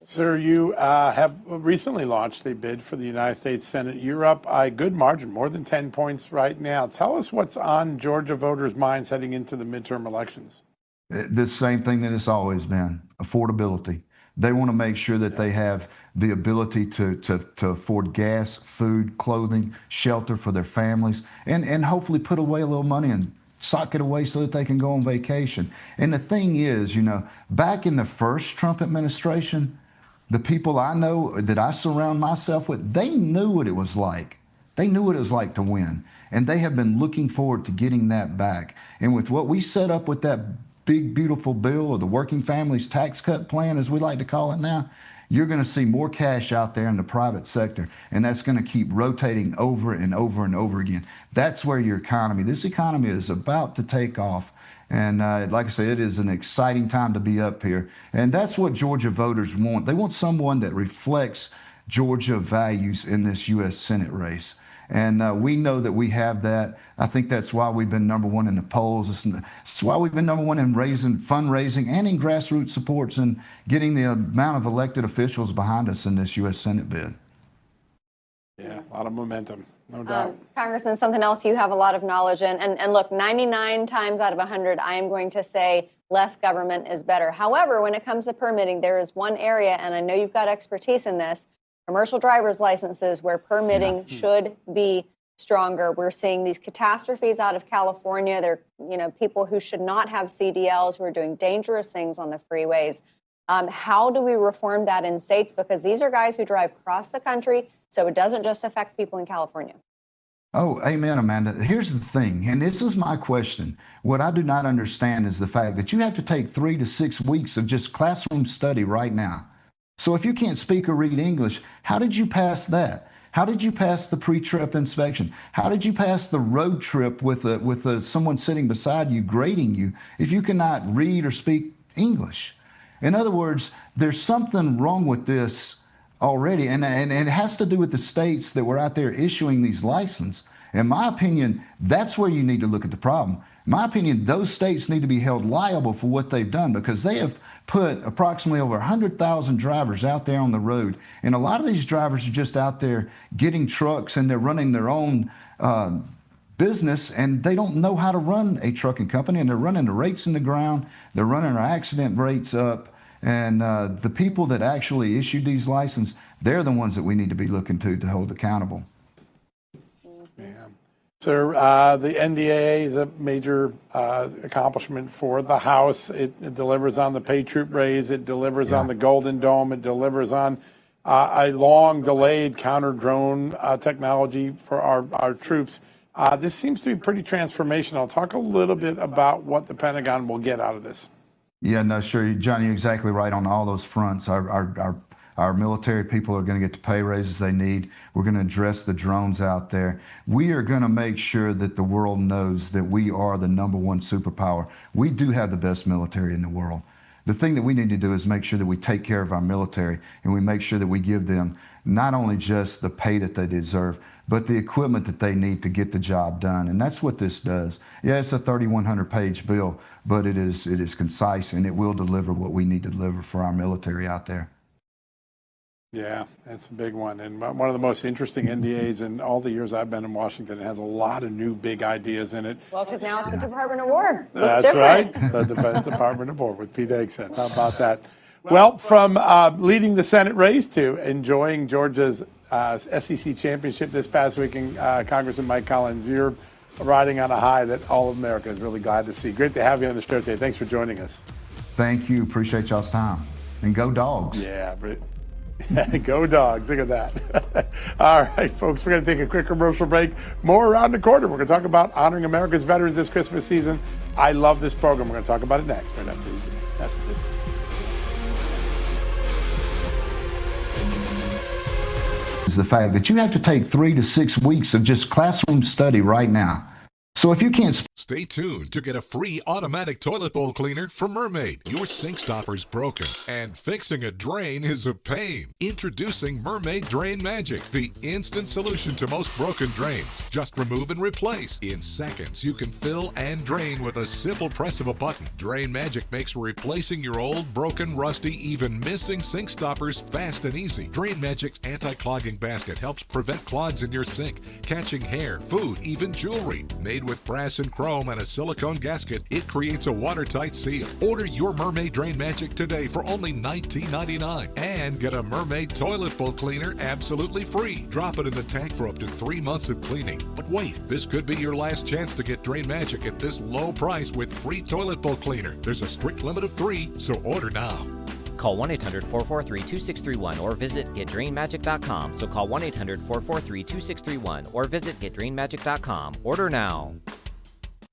Sir, you have recently launched a bid for the United States Senate. You're up a good margin, more than 10 points right now. Tell us what's on Georgia voters' minds heading into the midterm elections. The same thing that it's always been, affordability. They want to make sure that they have the ability to afford gas, food, clothing, shelter for their families, and hopefully put away a little money and sock it away so that they can go on vacation. And the thing is, you know, back in the first Trump administration, the people I know that I surround myself with, they knew what it was like. They knew what it was like to win. And they have been looking forward to getting that back. And with what we set up with that big, beautiful bill, or the Working Families Tax Cut Plan, as we like to call it now, you're going to see more cash out there in the private sector. And that's going to keep rotating over and over and over again. That's where your economy, this economy is about to take off. And like I say, it is an exciting time to be up here. And that's what Georgia voters want. They want someone that reflects Georgia values in this U.S. Senate race. And we know that we have that. I think that's why we've been #1 in the polls. It's why we've been #1 in fundraising and in grassroots supports and getting the amount of elected officials behind us in this U.S. Senate bid. Yeah, a lot of momentum. No doubt. Congressman, something else you have a lot of knowledge in. And look, 99 times out of 100, I am going to say less government is better. However, when it comes to permitting, there is one area, and I know you've got expertise in this, commercial driver's licenses, where permitting should be stronger. We're seeing these catastrophes out of California. They're, you know, people who should not have CDLs who are doing dangerous things on the freeways. How do we reform that in states? Because these are guys who drive across the country, so it doesn't just affect people in California. Oh, amen, Amanda. Here's the thing, and this is my question. What I do not understand is the fact that you have to take 3 to 6 weeks of just classroom study right now. So if you can't speak or read English, how did you pass that? How did you pass the pre-trip inspection? How did you pass the road trip with someone sitting beside you grading you if you cannot read or speak English? In other words, there's something wrong with this already, and it has to do with the states that were out there issuing these licenses. In my opinion, that's where you need to look at the problem. In my opinion, those states need to be held liable for what they've done, because they have put approximately over 100,000 drivers out there on the road. And a lot of these drivers are just out there getting trucks, and they're running their own business, and they don't know how to run a trucking company, and they're running the rates in the ground. They're running our accident rates up. And the people that actually issued these licenses, they're the ones that we need to be looking to hold accountable. Sir, the NDAA is a major accomplishment for the House. It delivers on the pay troop raise. It delivers on the Golden Dome. It delivers on a long-delayed counter-drone technology for our troops. This seems to be pretty transformational. Talk a little bit about what the Pentagon will get out of this. Yeah, no, sure, John, you're exactly right on all those fronts. Our military people are going to get the pay raises they need. We're going to address the drones out there. We are going to make sure that the world knows that we are the #1 superpower. We do have the best military in the world. The thing that we need to do is make sure that we take care of our military, and we make sure that we give them not only just the pay that they deserve, but the equipment that they need to get the job done. And that's what this does. Yeah, it's a 3,100-page bill, but it is concise, and it will deliver what we need to deliver for our military out there. Yeah, that's a big one. And one of the most interesting NDAs in all the years I've been in Washington. It has a lot of new big ideas in it. Well, because now it's the Department of War. That's different. Right. The Department of War with Pete Hegseth. How about that? Well, from leading the Senate race to enjoying Georgia's SEC championship this past weekend, Congressman Mike Collins, you're riding on a high that all of America is really glad to see. Great to have you on the show today. Thanks for joining us. Thank you. Appreciate y'all's time. And go Dogs. Yeah, go Dogs. Look at that. All right, folks, we're going to take a quick commercial break. More around the corner. We're going to talk about honoring America's veterans this Christmas season. I love this program. We're going to talk about it next. Right after these messages. Is the fact that you have to take 3 to 6 weeks of just classroom study right now. So if you can't... Stay tuned to get a free automatic toilet bowl cleaner from Mermaid. Your sink stopper's broken, and fixing a drain is a pain. Introducing Mermaid Drain Magic, the instant solution to most broken drains. Just remove and replace. In seconds, you can fill and drain with a simple press of a button. Drain Magic makes replacing your old, broken, rusty, even missing sink stoppers fast and easy. Drain Magic's anti-clogging basket helps prevent clogs in your sink, catching hair, food, even jewelry. Made with brass and chrome and a silicone gasket, it creates a watertight seal. Order your Mermaid Drain Magic today for only $19.99 and get a Mermaid toilet bowl cleaner absolutely free. Drop it in the tank for up to 3 months of cleaning. But wait, this could be your last chance to get Drain Magic at this low price with free toilet bowl cleaner. There's a strict limit of 3, so order now. Call 1-800-443-2631 or visit getdrainmagic.com. So call 1-800-443-2631 or visit getdrainmagic.com. Order now.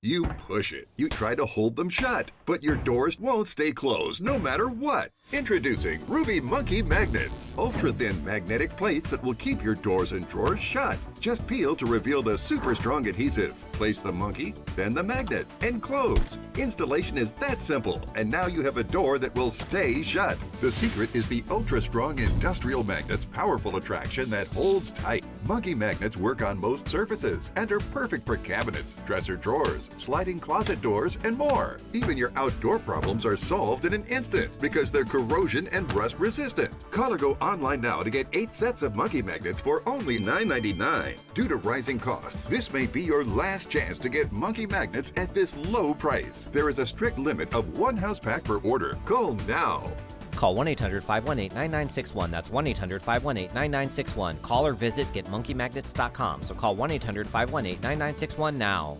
You push it. You try to hold them shut, but your doors won't stay closed no matter what. Introducing Ruby Monkey Magnets. Ultra-thin magnetic plates that will keep your doors and drawers shut. Just peel to reveal the super strong adhesive. Place the monkey, then the magnet, and close. Installation is that simple, and now you have a door that will stay shut. The secret is the ultra-strong industrial magnet's powerful attraction that holds tight. Monkey magnets work on most surfaces and are perfect for cabinets, dresser drawers, sliding closet doors, and more. Even your outdoor problems are solved in an instant because they're corrosion and rust resistant. Call or go online now to get 8 sets of monkey magnets for only $9.99. Due to rising costs, this may be your last chance to get monkey magnets at this low price. There is a strict limit of 1 house pack per order. Call now. Call 1-800-518-9961. That's 1-800-518-9961. Call or visit getmonkeymagnets.com. So call 1-800-518-9961 now.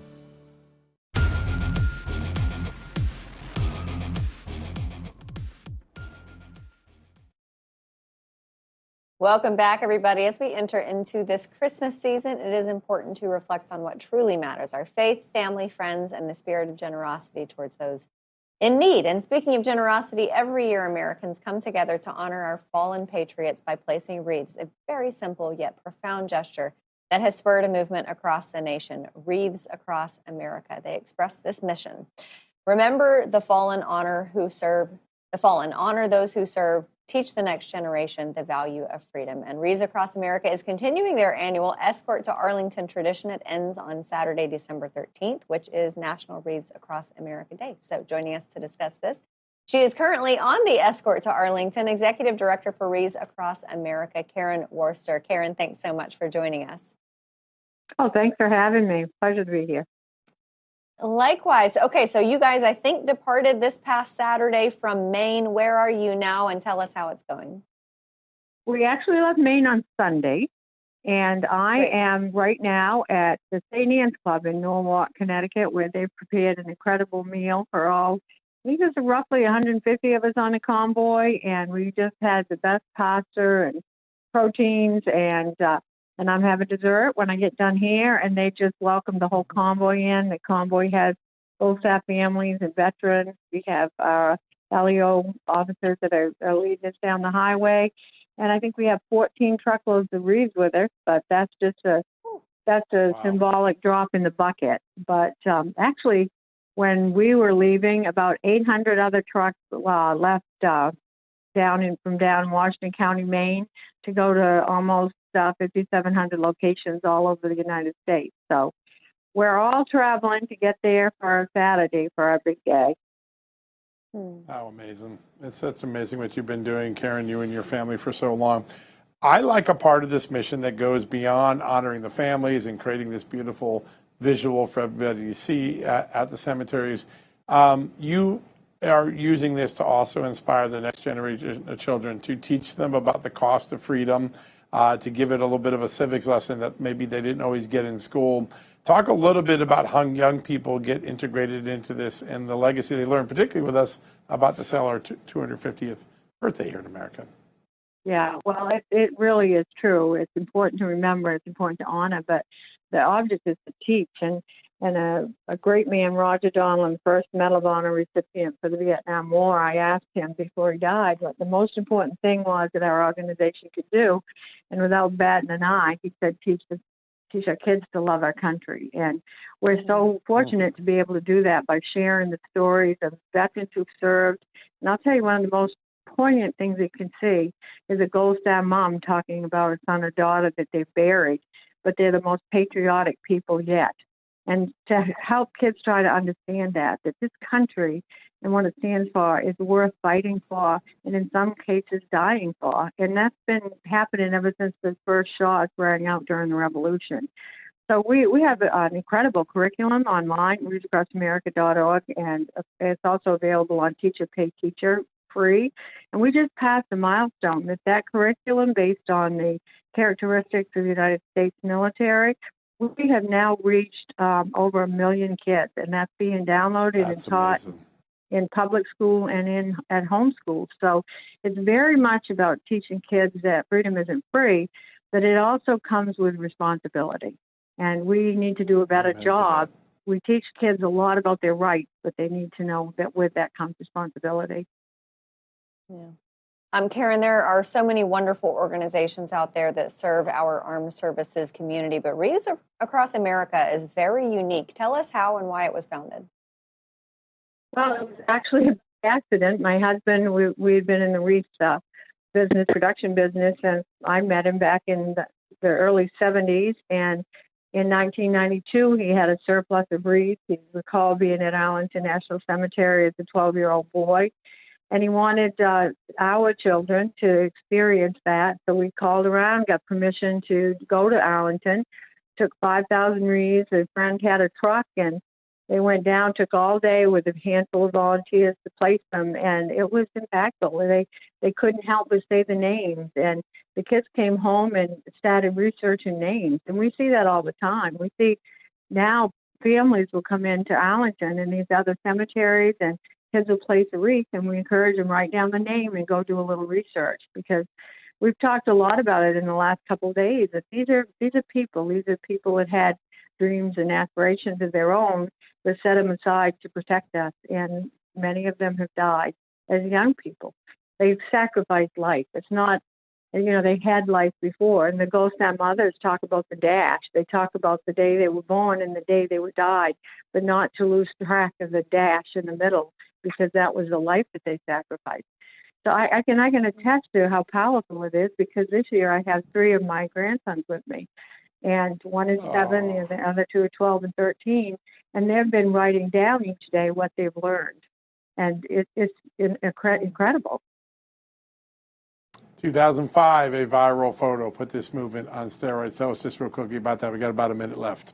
Welcome back, everybody. As we enter into this Christmas season, it is important to reflect on what truly matters: our faith, family, friends, and the spirit of generosity towards those in need. And speaking of generosity, every year Americans come together to honor our fallen patriots by placing wreaths, a very simple yet profound gesture that has spurred a movement across the nation, Wreaths Across America. They express this mission: remember the fallen, honor those who serve, teach the next generation the value of freedom. And Wreaths Across America is continuing their annual Escort to Arlington tradition. It ends on Saturday, December 13th, which is National Wreaths Across America Day. So joining us to discuss this, she is currently on the Escort to Arlington, Executive Director for Wreaths Across America, Karen Worcester. Karen, thanks so much for joining us. Oh, thanks for having me. Pleasure to be here. Likewise. Okay, so you guys, I think, departed this past Saturday from Maine. Where are you now? And tell us how it's going. We actually left Maine on Sunday, and I am right now at the St. Anne's Club in Norwalk, Connecticut, where they've prepared an incredible meal for all. I think there's roughly 150 of us on a convoy, and we just had the best pasta and proteins, and I'm having dessert when I get done here, and they just welcomed the whole convoy in. The convoy has both staff families and veterans. We have our LEO officers that are leading us down the highway, and I think we have 14 truckloads of wreaths with us, but that's a symbolic drop in the bucket. But actually, when we were leaving, about 800 other trucks left from down Washington County, Maine, to go to almost 5,700 locations all over the United States. So we're all traveling to get there for Saturday for our big day. How amazing. That's amazing what you've been doing, Karen, you and your family, for so long. I like a part of this mission that goes beyond honoring the families and creating this beautiful visual for everybody to see at the cemeteries. You are using this to also inspire the next generation of children, to teach them about the cost of freedom, to give it a little bit of a civics lesson that maybe they didn't always get in school. Talk a little bit about how young people get integrated into this and the legacy they learn, particularly with us about to celebrate our 250th birthday here in America. Yeah, well, it really is true. It's important to remember, it's important to honor, but the object is to teach. And and a great man, Roger Donlin, first Medal of Honor recipient for the Vietnam War. I asked him before he died what the most important thing was that our organization could do, and without batting an eye, he said, teach our kids to love our country. And we're so fortunate to be able to do that by sharing the stories of veterans who've served. And I'll tell you, one of the most poignant things you can see is a Gold Star mom talking about a son or daughter that they've buried, but they're the most patriotic people yet. And to help kids try to understand that this country and what it stands for is worth fighting for, and in some cases dying for. And that's been happening ever since the first shots rang out during the Revolution. So we have an incredible curriculum online, wreathsacrossamerica.org, and it's also available on Teacher Pay Teacher free. And we just passed a milestone that curriculum, based on the characteristics of the United States military, we have now reached over 1 million kids, and that's being downloaded and taught in public school and at home schools. So it's very much about teaching kids that freedom isn't free, but it also comes with responsibility. And we need to do a better job. We teach kids a lot about their rights, but they need to know that with that comes responsibility. Yeah. Karen, there are so many wonderful organizations out there that serve our armed services community, but Wreaths Across America is very unique. Tell us how and why it was founded. Well, it was actually an accident. My husband, we had been in the wreath production business, and I met him back in the early 70s. And in 1992, he had a surplus of wreaths. He recalled being at Arlington National Cemetery as a 12-year-old boy. And he wanted our children to experience that. So we called around, got permission to go to Arlington, took 5,000 wreaths. A friend had a truck, and they went down, took all day with a handful of volunteers to place them. And it was impactful. They couldn't help but say the names. And the kids came home and started researching names. And we see that all the time. We see now families will come into Arlington and these other cemeteries, and kids will place a wreath, and we encourage them write down the name and go do a little research, because we've talked a lot about it in the last couple of days. That these are people that had dreams and aspirations of their own, that set them aside to protect us, and many of them have died as young people. They've sacrificed life. It's not, they had life before. And the Gold Star mothers talk about the dash. They talk about the day they were born and the day they were died, but not to lose track of the dash in the middle, because that was the life that they sacrificed. So I can attest to how powerful it is, because this year I have 3 of my grandsons with me. And one is 7, and the other 2 are 12 and 13. And they've been writing down each day what they've learned. And it's incredible. 2005, a viral photo put this movement on steroids. Tell us just real quickly about that. We got about a minute left.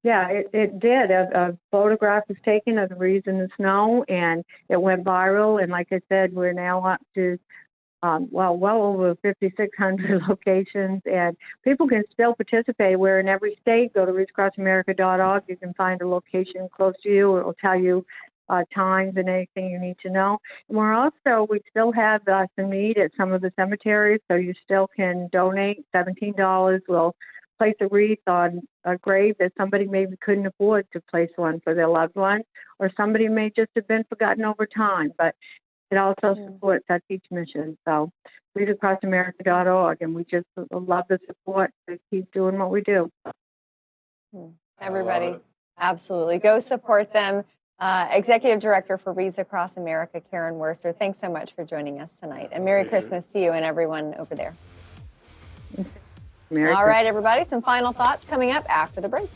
Yeah, it did. A photograph was taken of the wreaths in the snow, and it went viral. And like I said, we're now up to, well over 5,600 locations, and people can still participate. We're in every state. Go to wreathsacrossamerica.org. You can find a location close to you. It will tell you times and anything you need to know. And we still have some need at some of the cemeteries, so you still can donate. $17 will place a wreath on a grave that somebody maybe couldn't afford to place one for their loved one, or somebody may just have been forgotten over time. But it also supports our Teach mission. So wreathsacrossamerica.org, and we just love the support to keep doing what we do. Everybody, absolutely. Go support them. Executive Director for Wreaths Across America, Karen Worcester, thanks so much for joining us tonight. And Merry Christmas to you and everyone over there. All right, everybody, some final thoughts coming up after the break.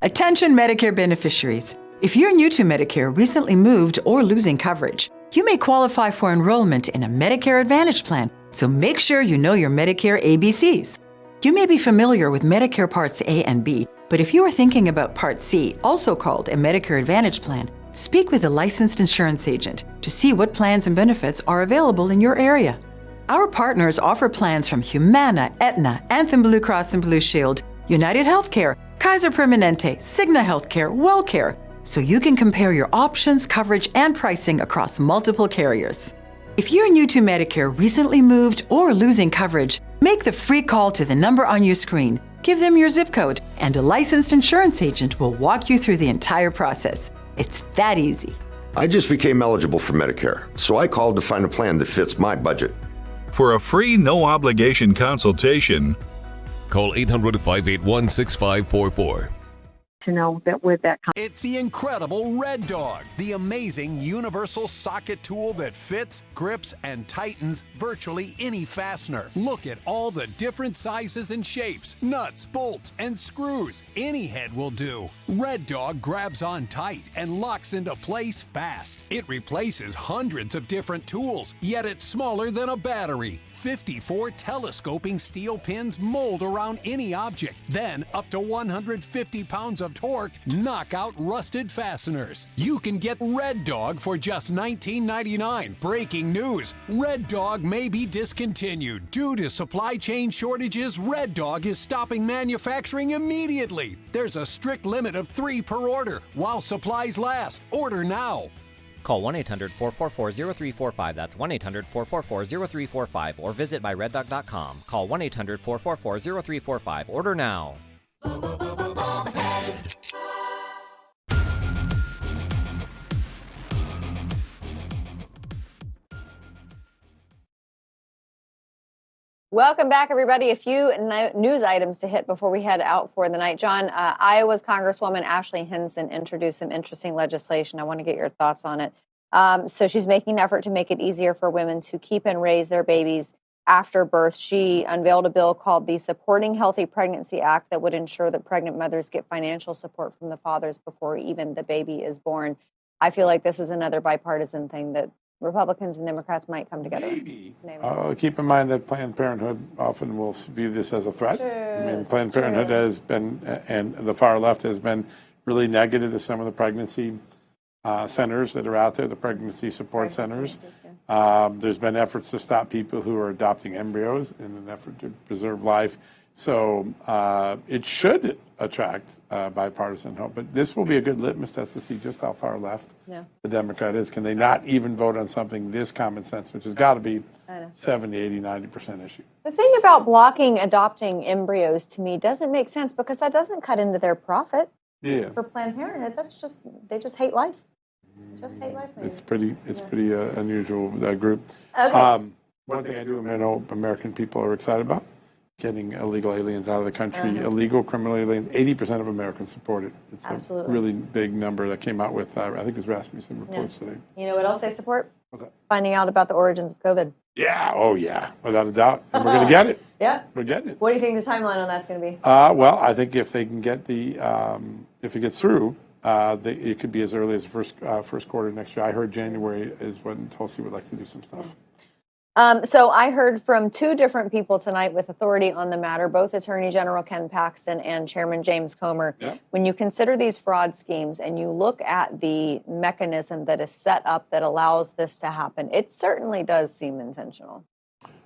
Attention Medicare beneficiaries. If you're new to Medicare, recently moved, or losing coverage, you may qualify for enrollment in a Medicare Advantage plan, so make sure you know your Medicare ABCs. You may be familiar with Medicare Parts A and B, but if you are thinking about Part C, also called a Medicare Advantage plan, speak with a licensed insurance agent to see what plans and benefits are available in your area. Our partners offer plans from Humana, Aetna, Anthem Blue Cross and Blue Shield, United Healthcare, Kaiser Permanente, Cigna Healthcare, WellCare, so you can compare your options, coverage, and pricing across multiple carriers. If you're new to Medicare, recently moved, or losing coverage, make the free call to the number on your screen. Give them your zip code, and a licensed insurance agent will walk you through the entire process. It's that easy. I just became eligible for Medicare, so I called to find a plan that fits my budget. For a free, no-obligation consultation, call 800-581-6544. To know that with that It's the incredible Red Dog, the amazing universal socket tool that fits, grips, and tightens virtually any fastener. Look at all the different sizes and shapes, nuts, bolts, and screws. Any head will do. Red Dog grabs on tight and locks into place fast. It replaces hundreds of different tools, yet it's smaller than a battery. 54 telescoping steel pins mold around any object. Then, up to 150 pounds of torque, knock out rusted fasteners. You can get Red Dog for just $19.99. Breaking news: Red Dog may be discontinued. Due to supply chain shortages, Red Dog is stopping manufacturing immediately. There's a strict limit of 3 per order while supplies last. Order now. Call 1-800-444-0345. That's 1-800-444-0345. Or visit myreddog.com. Call 1-800-444-0345. Order now. Welcome back, everybody. A few news items to hit before we head out for the night. John, Iowa's Congresswoman Ashley Hinson introduced some interesting legislation. I want to get your thoughts on it. So she's making an effort to make it easier for women to keep and raise their babies after birth. She unveiled a bill called the Supporting Healthy Pregnancy Act that would ensure that pregnant mothers get financial support from the fathers before even the baby is born. I feel like this is another bipartisan thing that Republicans and Democrats might come together. Maybe. Keep in mind that Planned Parenthood often will view this as a threat. I mean, Planned Parenthood has been, and the far left has been really negative to some of the pregnancy centers that are out there, the pregnancy support centers. There's been efforts to stop people who are adopting embryos in an effort to preserve life. So it should attract bipartisan hope. But this will be a good litmus test to see just how far left the Democrat is. Can they not even vote on something this common sense, which has got to be 70, 80, 90% issue? The thing about blocking adopting embryos to me doesn't make sense because that doesn't cut into their profit. Yeah. For Planned Parenthood, that's just, they just hate life. Just hate life. It's pretty unusual group. Okay. One thing I know American people are excited about: getting illegal aliens out of the country. Illegal criminal aliens. 80% of Americans support it. It's a really big number that came out with I think it was Rasmussen reports today. You know what else they support? What's that? Finding out about the origins of COVID. Yeah. Oh yeah. Without a doubt. And we're going to get it. Yeah. We're getting it. What do you think the timeline on that's going to be? Well, I think if they can get if it gets through, it could be as early as the first quarter next year. I heard January is when Tulsi would like to do some stuff. So I heard from 2 different people tonight with authority on the matter, both Attorney General Ken Paxton and Chairman James Comer. Yep. When you consider these fraud schemes and you look at the mechanism that is set up that allows this to happen, it certainly does seem intentional.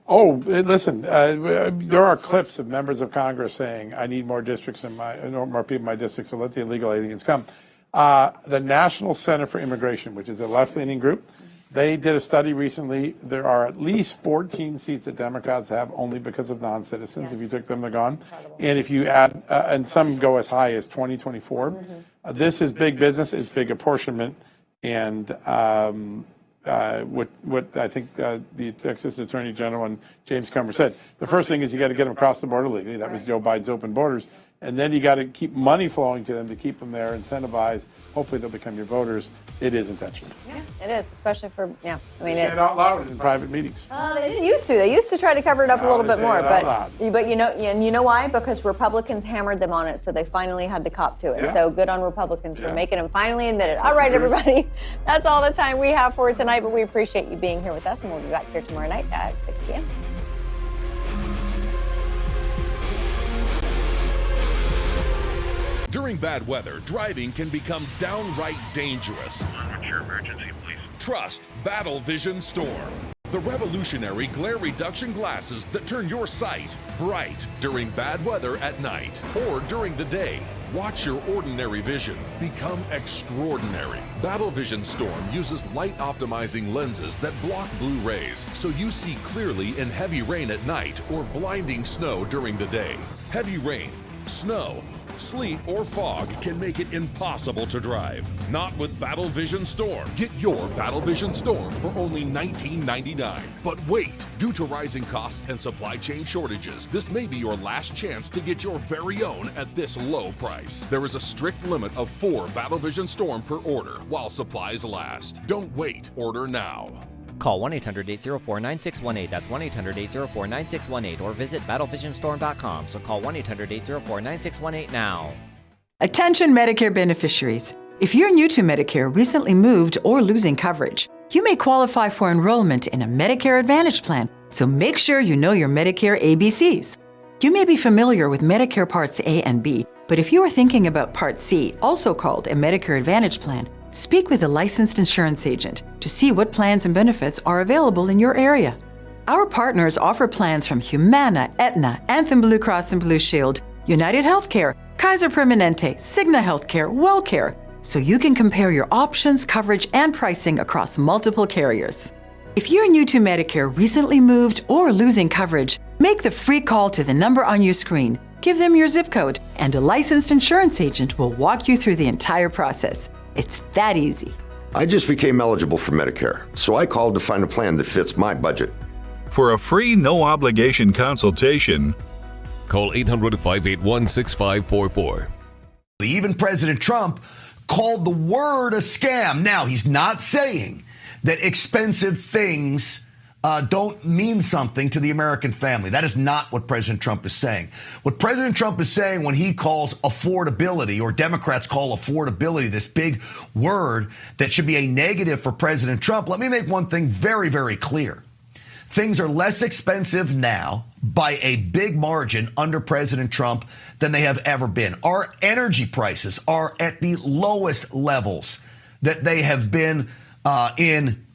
Oh, listen, there are clips of members of Congress saying, I need more districts more people in my district, so let the illegal aliens come. The National Center for Immigration, which is a left-leaning group, they did a study recently. There are at least 14 seats that Democrats have only because of non-citizens. Yes. If you took them, they're gone. Incredible. And if you add, and some go as high as 2024. This is big business. It's big apportionment. And what I think the Texas Attorney General and James Comer said, the first thing is you got to get them across the border legally. That was Joe Biden's open borders. And then you got to keep money flowing to them to keep them there, incentivize. Hopefully they'll become your voters. It is intentional. Yeah, it is, especially for, I mean, they say it out loud in private meetings. They didn't used to. They used to try to cover it up a little bit more. But you know why? Because Republicans hammered them on it, so they finally had to cop to it. Yeah. So good on Republicans for making them finally admit it. All right, everybody. That's all the time we have for tonight, but we appreciate you being here with us, and we'll be back here tomorrow night at 6 p.m. During bad weather, driving can become downright dangerous. What's your emergency, please? Trust Battle Vision Storm. The revolutionary glare reduction glasses that turn your sight bright during bad weather at night or during the day. Watch your ordinary vision become extraordinary. Battle Vision Storm uses light optimizing lenses that block blue rays so you see clearly in heavy rain at night or blinding snow during the day. Heavy rain, snow, sleet, or fog can make it impossible to drive. Not with Battle Vision Storm. Get your Battle Vision Storm for only $19.99. But wait, due to rising costs and supply chain shortages, this may be your last chance to get your very own at this low price. There is a strict limit of 4 Battle Vision Storm per order while supplies last. Don't wait, order now. Call 1-800-804-9618. That's 1-800-804-9618. Or visit battlevisionstorm.com. So call 1-800-804-9618 now. Attention Medicare beneficiaries. If you're new to Medicare, recently moved, or losing coverage, you may qualify for enrollment in a Medicare Advantage plan, so make sure you know your Medicare ABCs. You may be familiar with Medicare Parts A and B, but if you are thinking about Part C, also called a Medicare Advantage plan, speak with a licensed insurance agent to see what plans and benefits are available in your area. Our partners offer plans from Humana, Aetna, Anthem Blue Cross and Blue Shield, United Healthcare, Kaiser Permanente, Cigna Healthcare, WellCare, so you can compare your options, coverage, and pricing across multiple carriers. If you're new to Medicare, recently moved, or losing coverage, make the free call to the number on your screen. Give them your zip code, and a licensed insurance agent will walk you through the entire process. It's that easy. I just became eligible for Medicare, so I called to find a plan that fits my budget. For a free, no-obligation consultation, call 800-581-6544. Even President Trump called the word a scam. Now, he's not saying that expensive things don't mean something to the American family. That is not what President Trump is saying. What President Trump is saying when he calls affordability, or Democrats call affordability, this big word that should be a negative for President Trump, let me make one thing very, very clear. Things are less expensive now by a big margin under President Trump than they have ever been. Our energy prices are at the lowest levels that they have been in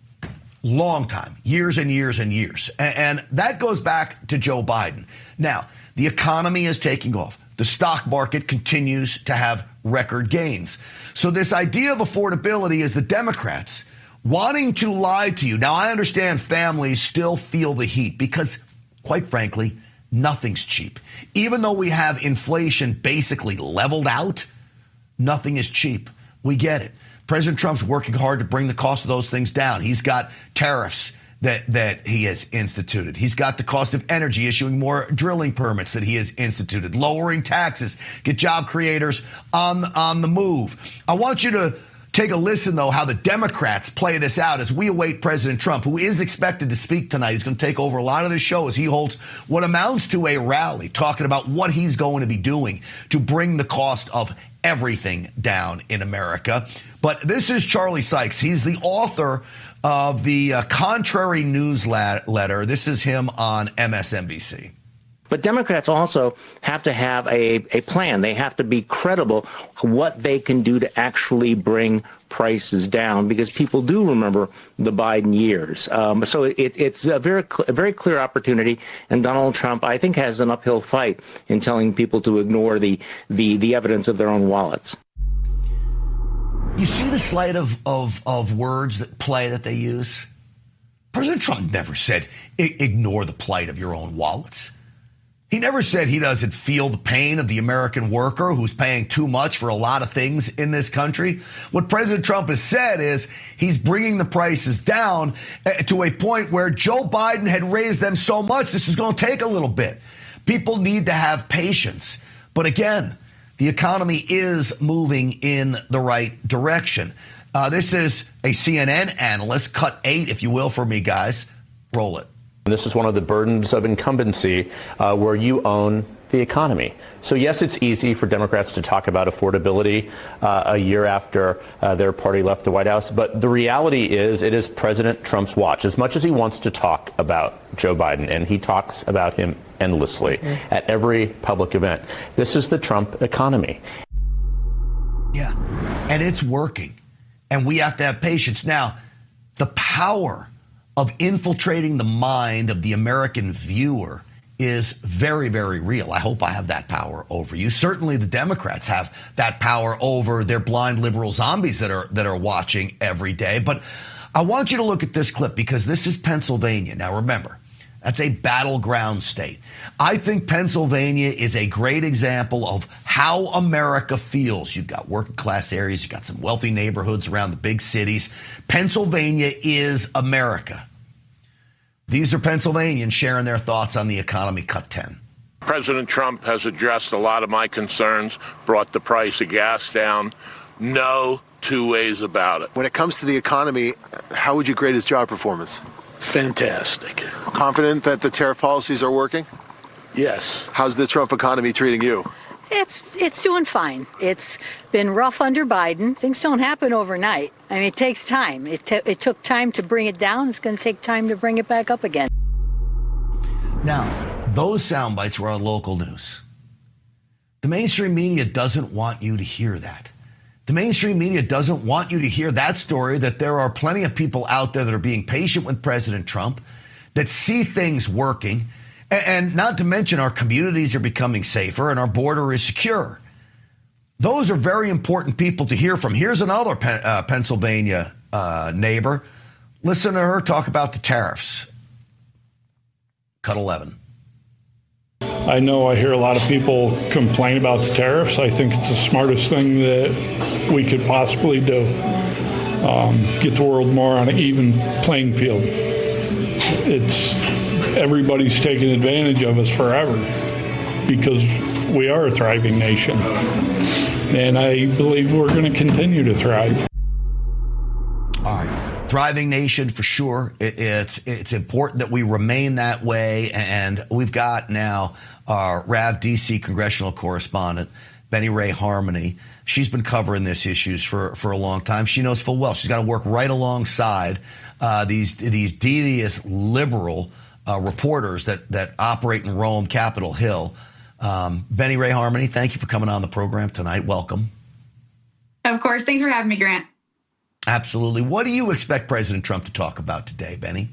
long time, years and years and years. And that goes back to Joe Biden. Now, the economy is taking off. The stock market continues to have record gains. So this idea of affordability is the Democrats wanting to lie to you. Now, I understand families still feel the heat because, quite frankly, nothing's cheap. Even though we have inflation basically leveled out, nothing is cheap. We get it. President Trump's working hard to bring the cost of those things down. He's got tariffs that he has instituted. He's got the cost of energy, issuing more drilling permits that he has instituted, lowering taxes, get job creators on the move. I want you to take a listen, though, how the Democrats play this out as we await President Trump, who is expected to speak tonight. He's going to take over a lot of the show as he holds what amounts to a rally, talking about what he's going to be doing to bring the cost of everything down in America. But this is Charlie Sykes. He's the author of the Contrary newsletter. This is him on MSNBC. But Democrats also have to have a plan. They have to be credible what they can do to actually bring prices down, because people do remember the Biden years. So it's a very clear opportunity. And Donald Trump, I think, has an uphill fight in telling people to ignore the evidence of their own wallets. You see the sleight of words that play that they use? President Trump never said, ignore the plight of your own wallets. He never said he doesn't feel the pain of the American worker who's paying too much for a lot of things in this country. What President Trump has said is he's bringing the prices down to a point where Joe Biden had raised them so much, this is going to take a little bit. People need to have patience. But again, the economy is moving in the right direction. This is a CNN analyst, cut 8, if you will, for me, guys. Roll it. This is one of the burdens of incumbency where you own the economy. So, yes, it's easy for Democrats to talk about affordability a year after their party left the White House. But the reality is it is President Trump's watch. As much as he wants to talk about Joe Biden, and he talks about him endlessly at every public event, this is the Trump economy. Yeah, and it's working. And we have to have patience. Now, the power of infiltrating the mind of the American viewer is very, very real. I hope I have that power over you. Certainly the Democrats have that power over their blind liberal zombies that are watching every day. But I want you to look at this clip because this is Pennsylvania. Now remember, that's a battleground state. I think Pennsylvania is a great example of how America feels. You've got working class areas, you've got some wealthy neighborhoods around the big cities. Pennsylvania is America. These are Pennsylvanians sharing their thoughts on the economy. Cut 10. President Trump has addressed a lot of my concerns, brought the price of gas down. No two ways about it. When it comes to the economy, how would you grade his job performance? Fantastic. Confident that the tariff policies are working? Yes. How's the Trump economy treating you? It's doing fine. It's been rough under Biden. Things don't happen overnight. I mean, it takes time. It took time to bring it down. It's going to take time to bring it back up again. Now, those sound bites were on local news. The mainstream media doesn't want you to hear that. The mainstream media doesn't want you to hear that story, that there are plenty of people out there that are being patient with President Trump, that see things working, and not to mention our communities are becoming safer and our border is secure. Those are very important people to hear from. Here's another Pennsylvania neighbor. Listen to her talk about the tariffs. Cut 11. I know I hear a lot of people complain about the tariffs. I think it's the smartest thing that we could possibly do. Get the world more on an even playing field. Everybody's taken advantage of us forever because we are a thriving nation. And I believe we're going to continue to thrive. All right. Thriving nation for sure. It's important that we remain that way. And we've got now our RAV DC congressional correspondent, Benny Ray Harmony. She's been covering this issues for a long time. She knows full well she's got to work right alongside these devious liberal reporters that operate in Rome, Capitol Hill. Benny Ray Harmony, thank you for coming on the program tonight. Welcome. Of course. Thanks for having me, Grant. Absolutely. What do you expect President Trump to talk about today, Benny?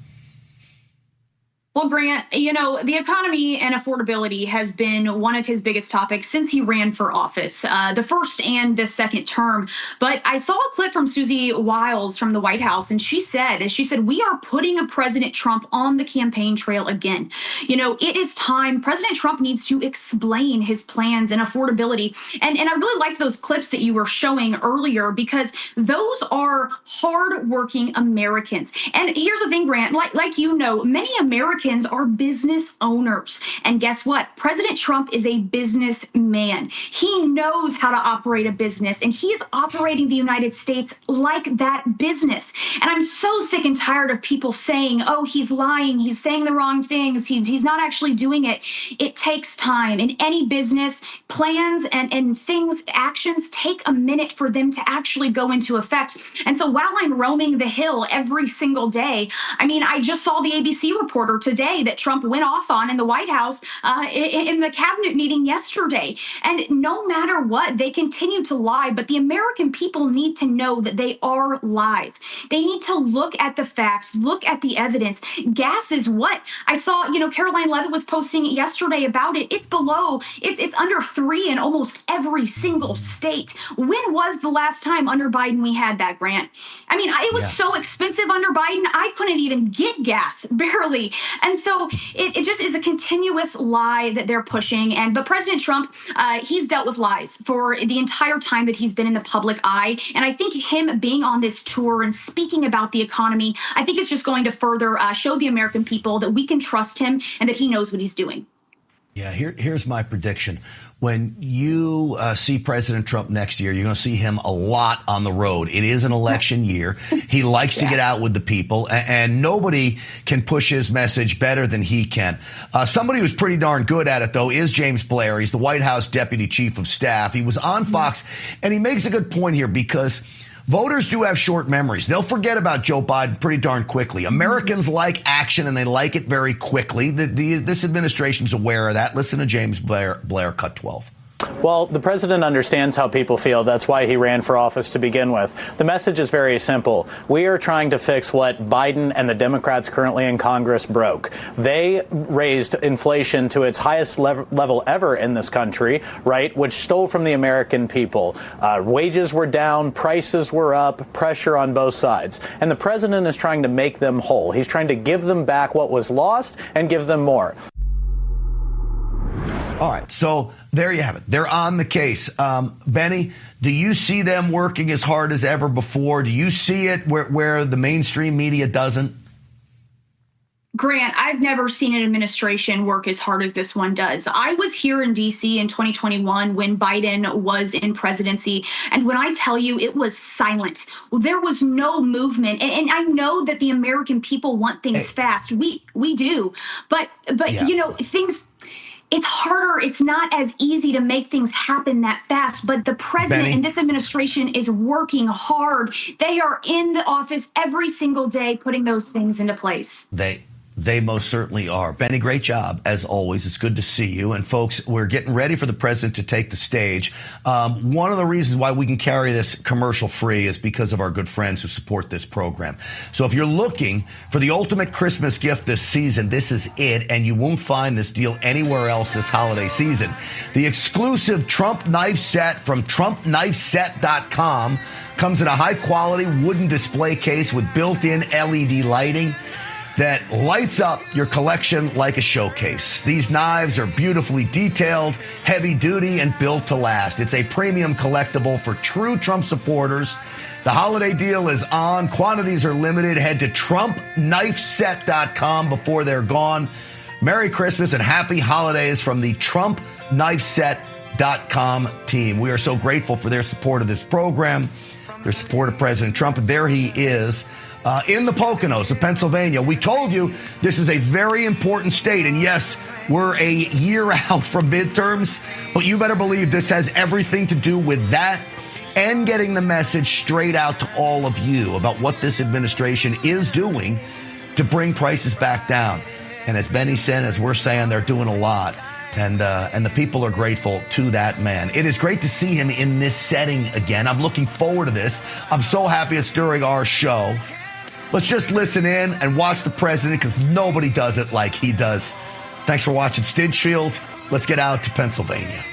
Well, Grant, the economy and affordability has been one of his biggest topics since he ran for office, the first and the second term. But I saw a clip from Susie Wiles from the White House, and she said, we are putting a President Trump on the campaign trail again. It is time. President Trump needs to explain his plans and affordability. And I really liked those clips that you were showing earlier because those are hardworking Americans. And here's the thing, Grant, like many Americans are business owners. And guess what? President Trump is a businessman. He knows how to operate a business, and he is operating the United States like that business. And I'm so sick and tired of people saying, oh, he's lying, he's saying the wrong things, he's not actually doing it. It takes time. In any business, plans and things, actions take a minute for them to actually go into effect. And so while I'm roaming the Hill every single day, I just saw the ABC reporter today that Trump went off on in the White House in the cabinet meeting yesterday. And no matter what, they continue to lie. But the American people need to know that they are lies. They need to look at the facts, look at the evidence. Gas is what? I saw, Caroline Levitt was posting yesterday about it. It's under 3 in almost every single state. When was the last time under Biden we had that, Grant? It was so expensive under Biden, I couldn't even get gas, barely. And so it just is a continuous lie that they're pushing. But President Trump, he's dealt with lies for the entire time that he's been in the public eye. And I think him being on this tour and speaking about the economy, I think it's just going to further show the American people that we can trust him and that he knows what he's doing. Yeah, here's my prediction. When you see President Trump next year, you're going to see him a lot on the road. It is an election year. He likes to get out with the people, and nobody can push his message better than he can. Somebody who's pretty darn good at it, though, is James Blair. He's the White House Deputy Chief of Staff. He was on Fox, and he makes a good point here because voters do have short memories. They'll forget about Joe Biden pretty darn quickly. Americans like action, and they like it very quickly. This administration's aware of that. Listen to James Blair, cut 12. Well, the president understands how people feel. That's why he ran for office to begin with. The message is very simple. We are trying to fix what Biden and the Democrats currently in Congress broke. They raised inflation to its highest level ever in this country, right, which stole from the American people. Wages were down, prices were up, pressure on both sides. And the president is trying to make them whole. He's trying to give them back what was lost and give them more. All right, so there you have it. They're on the case. Benny, do you see them working as hard as ever before? Do you see it where the mainstream media doesn't? Grant, I've never seen an administration work as hard as this one does. I was here in D.C. in 2021 when Biden was in presidency, and when I tell you it was silent, there was no movement. And I know that the American people want things fast. We do, but yeah. You know, things. It's harder. It's not as easy to make things happen that fast. But the president and this administration is working hard. They are in the office every single day putting those things into place. They most certainly are. Benny, great job, as always. It's good to see you. And, folks, we're getting ready for the president to take the stage. One of the reasons why we can carry this commercial-free is because of our good friends who support this program. So if you're looking for the ultimate Christmas gift this season, this is it, and you won't find this deal anywhere else this holiday season. The exclusive Trump knife set from TrumpKnifeSet.com comes in a high-quality wooden display case with built-in LED lighting that lights up your collection like a showcase. These knives are beautifully detailed, heavy duty, and built to last. It's a premium collectible for true Trump supporters. The holiday deal is on. Quantities are limited. Head to TrumpKnifeSet.com before they're gone. Merry Christmas and happy holidays from the TrumpKnifeSet.com team. We are so grateful for their support of this program, their support of President Trump. And there he is. In the Poconos of Pennsylvania. We told you this is a very important state. And yes, we're a year out from midterms, but you better believe this has everything to do with that and getting the message straight out to all of you about what this administration is doing to bring prices back down. And as Benny said, as we're saying, they're doing a lot. And the people are grateful to that man. It is great to see him in this setting again. I'm looking forward to this. I'm so happy it's during our show. Let's just listen in and watch the president because nobody does it like he does. Thanks for watching Stinchfield. Let's get out to Pennsylvania.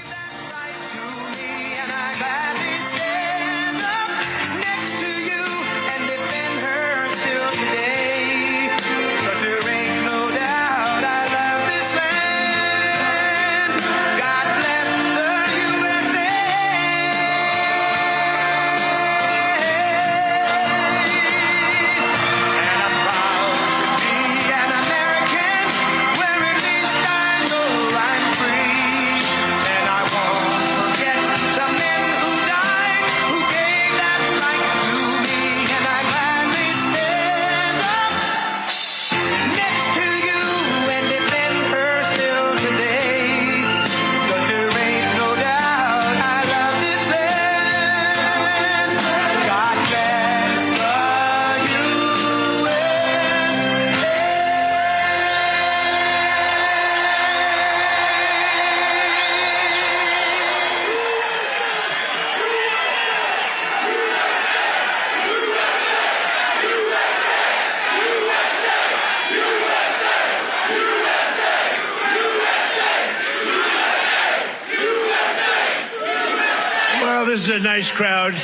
This is a nice crowd.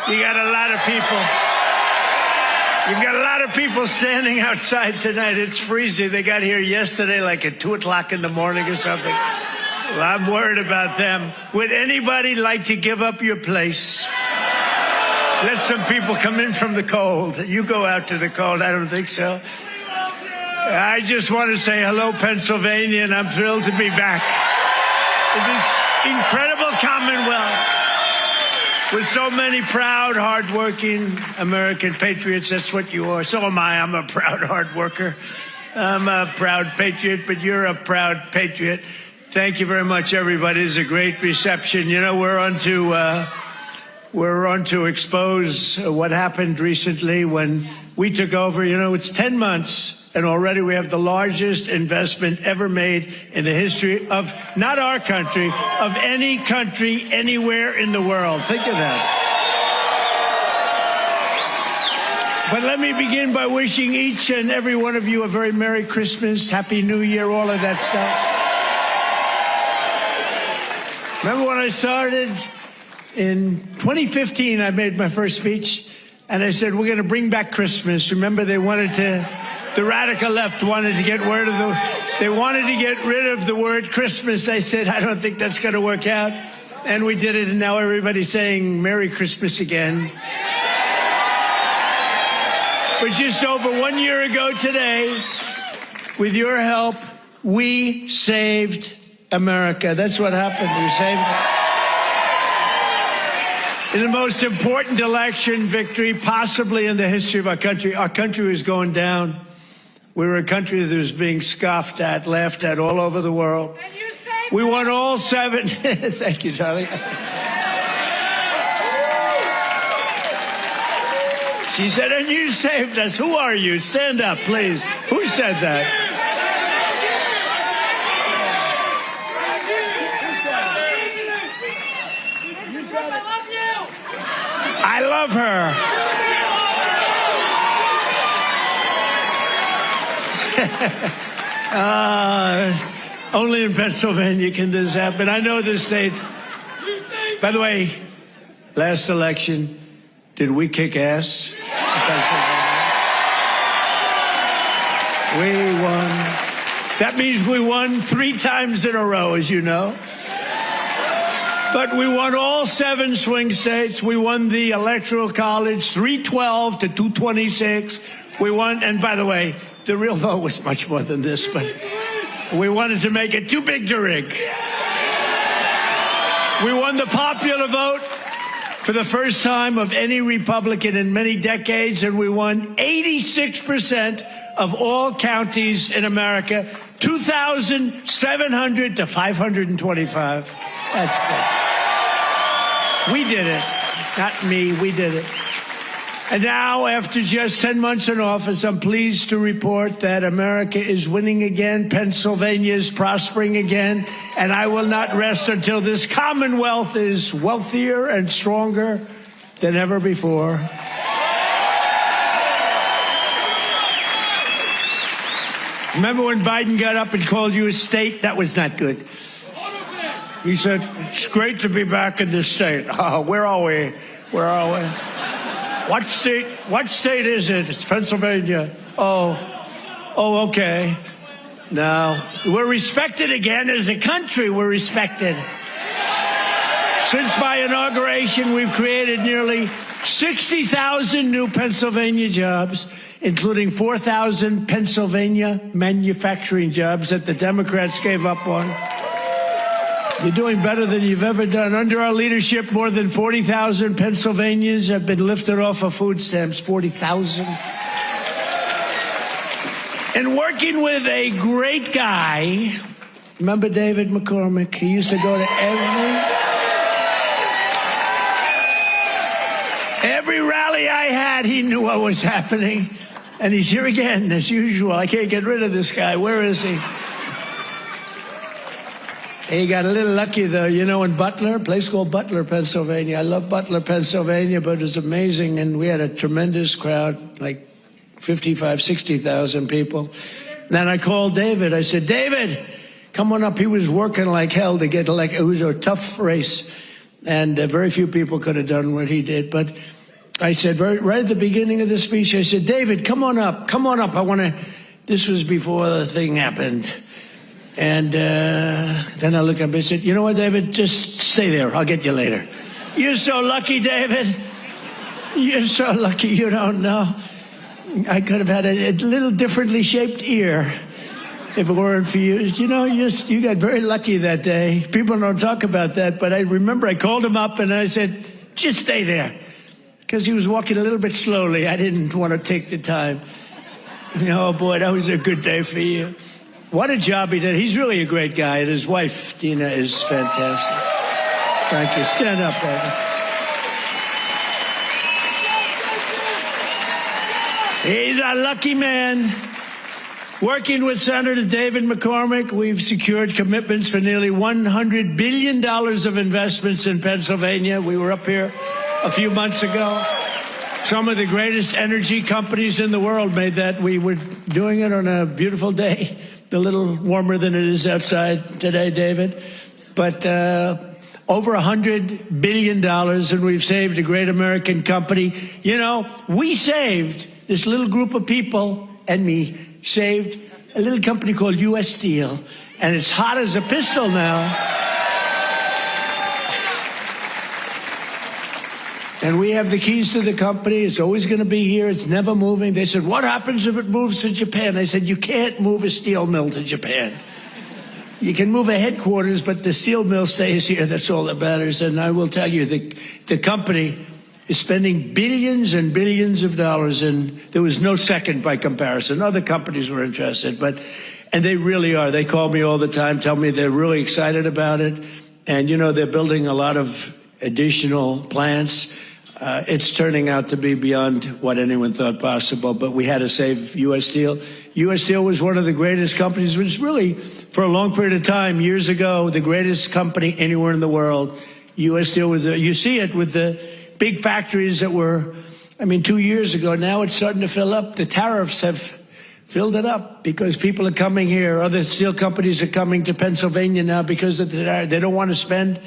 You got a lot of people. You've got a lot of people standing outside tonight. It's freezing. They got here yesterday like at 2 o'clock in the morning or something. Well, I'm worried about them. Would anybody like to give up your place? Let some people come in from the cold. You go out to the cold. I don't think so. I just want to say hello, Pennsylvania, and I'm thrilled to be back. This incredible Commonwealth with so many proud, hardworking American patriots. That's what you are. So am I. I'm a proud, hard worker. I'm a proud patriot, but you're a proud patriot. Thank you very much, everybody. It's a great reception. You know, we're on to expose what happened recently when we took over. You know, it's 10 months And already we have the largest investment ever made in the history of, not our country, of any country anywhere in the world. Think of that. But let me begin by wishing each and every one of you a very Merry Christmas, Happy New Year, all of that stuff. Remember when I started in 2015, I made my first speech, and I said, we're going to bring back Christmas. Remember, the radical left wanted to get rid of the word Christmas. I said, I don't think that's going to work out. And we did it, and now everybody's saying Merry Christmas again. But just over 1 year ago today, with your help, we saved America. That's what happened. We saved it. In the most important election victory possibly in the history of our country was going down. We were a country that was being scoffed at, laughed at all over the world. We won all 7. Thank you, Charlie. She said, and you saved us. Who are you? Stand up, please. Who said that? I love her. Only in Pennsylvania can this happen. I know this state. By the way, last election, did we kick ass? We won. That means we won 3 times in a row, as you know. But we won all 7 swing states. We won the Electoral College, 312 to 226. We won, and by the way, the real vote was much more than this, but we wanted to make it too big to rig. We won the popular vote for the first time of any Republican in many decades, and we won 86% of all counties in America, 2,700 to 525. That's good. We did it. Not me, we did it. And now, after just 10 months in office, I'm pleased to report that America is winning again, Pennsylvania is prospering again, and I will not rest until this Commonwealth is wealthier and stronger than ever before. Remember when Biden got up and called you a state? That was not good. He said, it's great to be back in this state. Oh, where are we? Where are we? What state is it? It's Pennsylvania. Oh, okay. Now, we're respected again as a country. We're respected. Since my inauguration, we've created nearly 60,000 new Pennsylvania jobs, including 4,000 Pennsylvania manufacturing jobs that the Democrats gave up on. You're doing better than you've ever done. Under our leadership, more than 40,000 Pennsylvanians have been lifted off of food stamps. 40,000. And working with a great guy, remember David McCormick? He used to go to every rally I had. He knew what was happening. And he's here again, as usual. I can't get rid of this guy. Where is he? He got a little lucky, though, you know, in Butler, a place called Butler, Pennsylvania. I love Butler, Pennsylvania, but it was amazing, and we had a tremendous crowd, like 55, 60,000 people. And then I called David. I said, David, come on up. He was working like hell to get elected. It was a tough race, and very few people could have done what he did. But I said, right at the beginning of the speech, I said, David, come on up. Come on up. I want to, this was before the thing happened. And then I looked up and I said, you know what, David, just stay there. I'll get you later. You're so lucky, David. You're so lucky you don't know. I could have had a little differently shaped ear if it weren't for you. You know, you got very lucky that day. People don't talk about that, but I remember I called him up and I said, just stay there. Because he was walking a little bit slowly. I didn't want to take the time. Oh, boy, that was a good day for you. What a job he did. He's really a great guy, and his wife, Dina, is fantastic. Thank you. Stand up, brother. He's a lucky man. Working with Senator David McCormick, we've secured commitments for nearly $100 billion of investments in Pennsylvania. We were up here a few months ago. Some of the greatest energy companies in the world made that. We were doing it on a beautiful day, a little warmer than it is outside today, David. But over $100 billion, and we've saved a great American company. You know, we saved, this little group of people and me, saved a little company called U.S. Steel, and it's hot as a pistol now. And we have the keys to the company. It's always going to be here. It's never moving. They said, what happens if it moves to Japan? I said, you can't move a steel mill to Japan. You can move a headquarters, but the steel mill stays here. That's all that matters. And I will tell you, the company is spending billions and billions of dollars, and there was no second by comparison. Other companies were interested, and they really are. They call me all the time, tell me they're really excited about it. And, you know, they're building a lot of additional plants. It's turning out to be beyond what anyone thought possible, but we had to save U.S. Steel. U.S. Steel was one of the greatest companies, which really, for a long period of time, years ago, the greatest company anywhere in the world. U.S. Steel was, you see it with the big factories that were, 2 years ago. Now it's starting to fill up. The tariffs have filled it up because people are coming here. Other steel companies are coming to Pennsylvania now because of they don't want to spend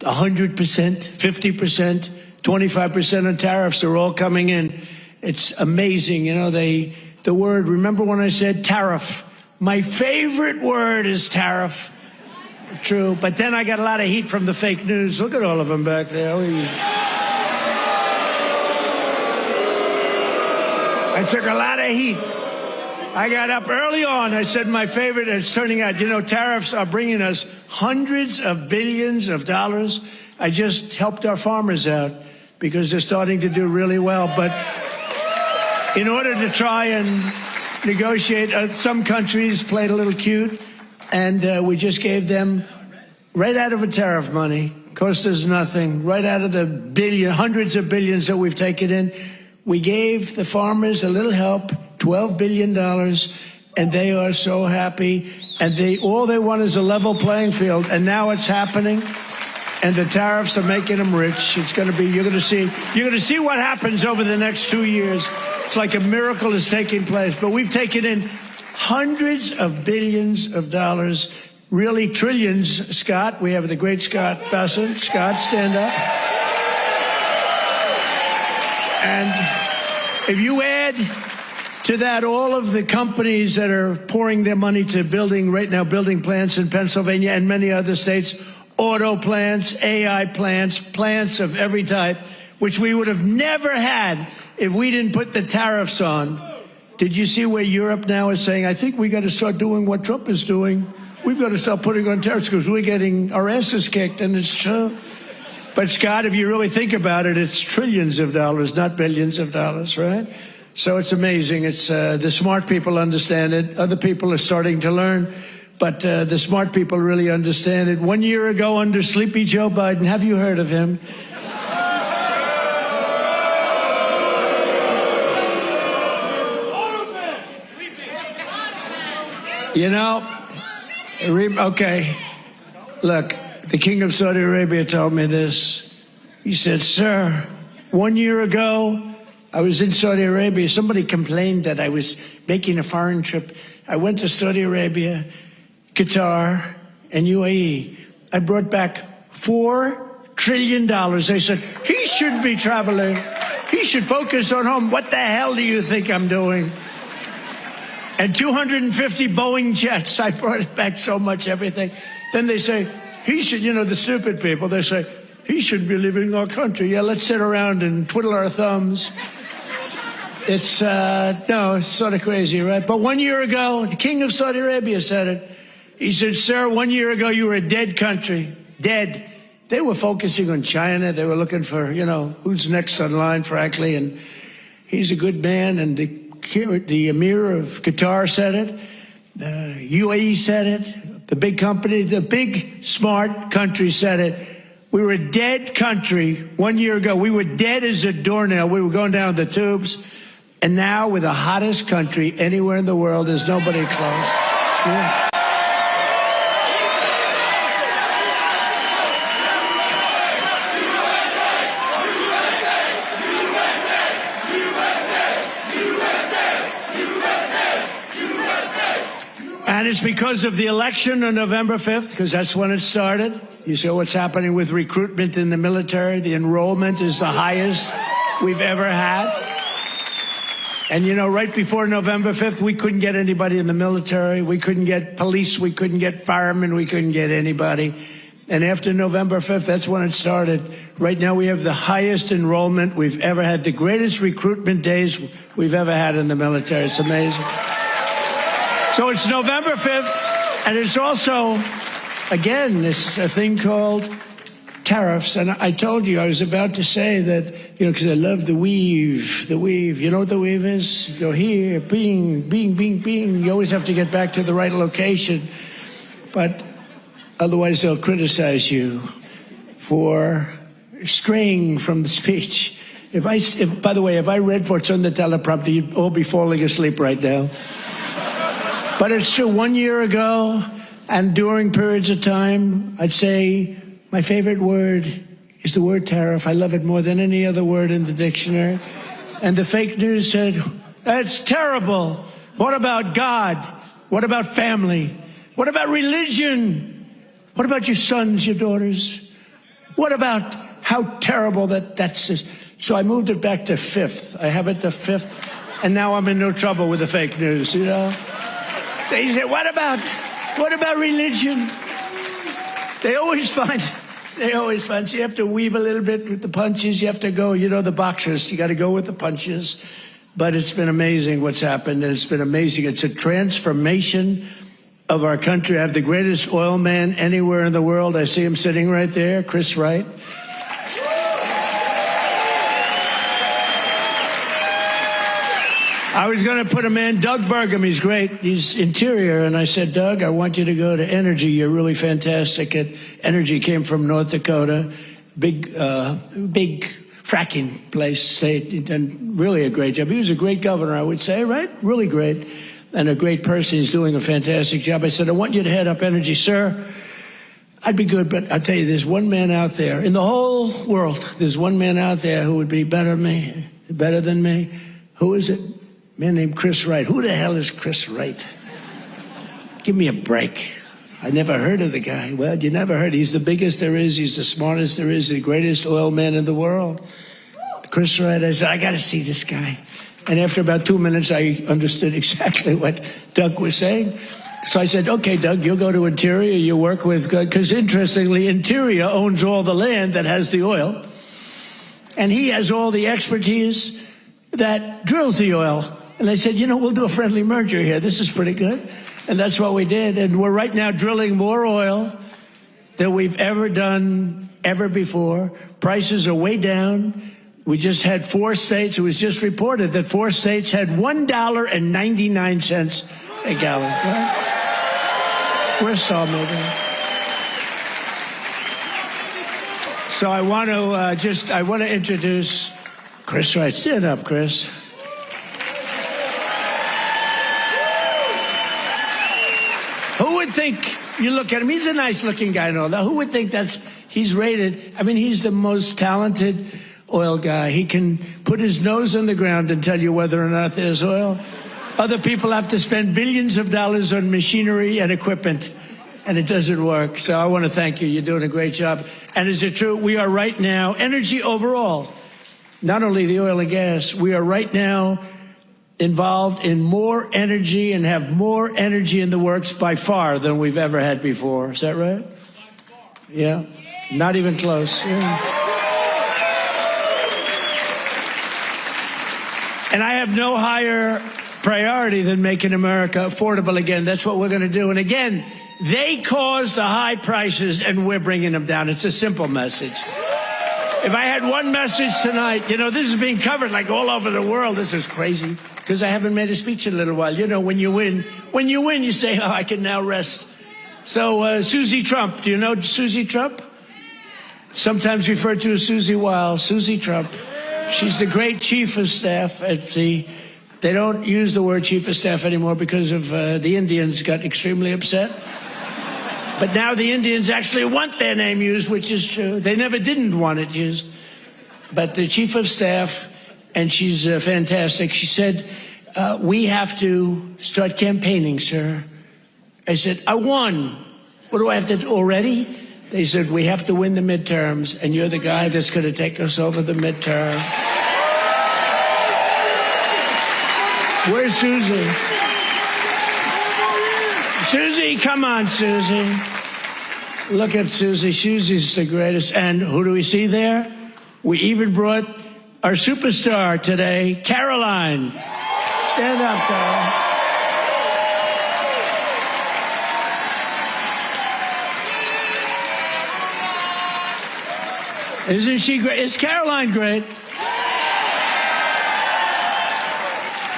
100%, 50%, 25% on tariffs. They're all coming in. It's amazing. You know, the word, remember when I said tariff? My favorite word is tariff. True. But then I got a lot of heat from the fake news. Look at all of them back there. I took a lot of heat. I got up early on. I said my favorite, it's turning out, you know, tariffs are bringing us hundreds of billions of dollars. I just helped our farmers out because they're starting to do really well. But in order to try and negotiate, some countries played a little cute, and we just gave them right out of a tariff money, cost us nothing, right out of the hundreds of billions that we've taken in. We gave the farmers a little help, $12 billion, and they are so happy. And all they want is a level playing field, and now it's happening. And the tariffs are making them rich. It's going to be, you're going to see what happens over the next 2 years. It's like a miracle is taking place. But we've taken in hundreds of billions of dollars, really trillions. Scott, we have the great Scott Bessent. Scott, stand up. And if you add to that all of the companies that are pouring their money to building plants in Pennsylvania and many other states, auto plants, AI plants, plants of every type, which we would have never had if we didn't put the tariffs on. Did you see where Europe now is saying, I think we got to start doing what Trump is doing. We've got to start putting on tariffs because we're getting our asses kicked, and it's true. But Scott, if you really think about it, it's trillions of dollars, not billions of dollars, right? So it's amazing. It's the smart people understand it. Other people are starting to learn. But the smart people really understand it. 1 year ago, under Sleepy Joe Biden, have you heard of him? You know, okay, look, the King of Saudi Arabia told me this. He said, sir, 1 year ago, I was in Saudi Arabia. Somebody complained that I was making a foreign trip. I went to Saudi Arabia, Qatar, and UAE. I brought back $4 trillion. They said, he shouldn't be traveling. He should focus on home. What the hell do you think I'm doing? And 250 Boeing jets. I brought back so much everything. Then they say, he should, you know, the stupid people, they say, he shouldn't be leaving our country. Yeah, let's sit around and twiddle our thumbs. It's, no, it's sort of crazy, right? But 1 year ago, the King of Saudi Arabia said it. He said, sir, 1 year ago, you were a dead country. Dead. They were focusing on China. They were looking for, you know, who's next on line, frankly. And he's a good man. And the Emir of Qatar said it. UAE said it. The big company, the big, smart country said it. We were a dead country 1 year ago. We were dead as a doornail. We were going down the tubes. And now we're the hottest country anywhere in the world. There's nobody close. Yeah. And it's because of the election on November 5th, because that's when it started. You see what's happening with recruitment in the military. The enrollment is the highest we've ever had. And, you know, right before November 5th, we couldn't get anybody in the military. We couldn't get police. We couldn't get firemen. We couldn't get anybody. And after November 5th, that's when it started. Right now, we have the highest enrollment we've ever had, the greatest recruitment days we've ever had in the military. It's amazing. So it's November 5th, and it's also, again, it's a thing called tariffs. And I told you, I was about to say that, you know, because I love the weave. You know what the weave is? You go here, bing, bing, bing, bing. You always have to get back to the right location. But otherwise, they'll criticize you for straying from the speech. By the way, if I read what's on the teleprompter, you'd all be falling asleep right now. But it's true, 1 year ago and during periods of time, I'd say my favorite word is the word tariff. I love it more than any other word in the dictionary. And the fake news said, that's terrible. What about God? What about family? What about religion? What about your sons, your daughters? What about how terrible that's this? So I moved it back to 5th. I have it to 5th. And now I'm in no trouble with the fake news, you know? They say, what about religion? They always find, so you have to weave a little bit with the punches. You have to go, you know, the boxers, you got to go with the punches. But it's been amazing what's happened, and it's been amazing. It's a transformation of our country. I have the greatest oil man anywhere in the world. I see him sitting right there, Chris Wright. I was going to put him in, Doug Burgum. He's great. He's interior. And I said, Doug, I want you to go to energy. You're really fantastic at energy. Came from North Dakota. Big fracking place. State. Done really a great job. He was a great governor, I would say, right? Really great. And a great person. He's doing a fantastic job. I said, I want you to head up energy, sir. I'd be good, but I'll tell you, there's one man out there in the whole world. There's one man out there who would be better than me. Who is it? A man named Chris Wright. Who the hell is Chris Wright? Give me a break. I never heard of the guy. Well, you never heard. He's the biggest there is. He's the smartest there is. The greatest oil man in the world. Chris Wright. I said, I got to see this guy. And after about 2 minutes, I understood exactly what Doug was saying. So I said, okay, Doug, you'll go to Interior. You work with, because interestingly, Interior owns all the land that has the oil. And he has all the expertise that drills the oil. And I said, you know, we'll do a friendly merger here. This is pretty good. And that's what we did. And we're right now drilling more oil than we've ever done ever before. Prices are way down. We just had 4 states. It was just reported that 4 states had $1.99 a gallon. Right? We're still moving. So I want to introduce Chris Wright. Stand up, Chris. Who would think, you look at him, he's a nice looking guy and all that. Who would think he's rated, I mean, he's the most talented oil guy. He can put his nose on the ground and tell you whether or not there's oil. Other people have to spend billions of dollars on machinery and equipment, and it doesn't work. So I want to thank you. You're doing a great job. And is it true? We are right now, energy overall, not only the oil and gas, we are right now involved in more energy and have more energy in the works by far than we've ever had before. Is that right? Yeah. Not even close. Yeah. And I have no higher priority than making America affordable again. That's what we're going to do. And again, they caused the high prices and we're bringing them down. It's a simple message. If I had one message tonight, you know, this is being covered like all over the world. This is crazy because I haven't made a speech in a little while. You know, when you win, you say, oh, I can now rest. So Susie Trump, do you know Susie Trump? Sometimes referred to as Susie Wiles, Susie Trump. She's the great chief of staff at the They don't use the word chief of staff anymore because of the Indians got extremely upset. But now the Indians actually want their name used, which is true. They never didn't want it used. But the chief of staff, and she's fantastic, she said, we have to start campaigning, sir. I said, I won. What do I have to do already? They said, we have to win the midterms, and you're the guy that's going to take us over the midterm. Where's Susie? Susie, come on, Susie. Look at Susie. Susie's the greatest. And who do we see there? We even brought our superstar today, Caroline. Stand up, Carol. Isn't she great? Is Caroline great?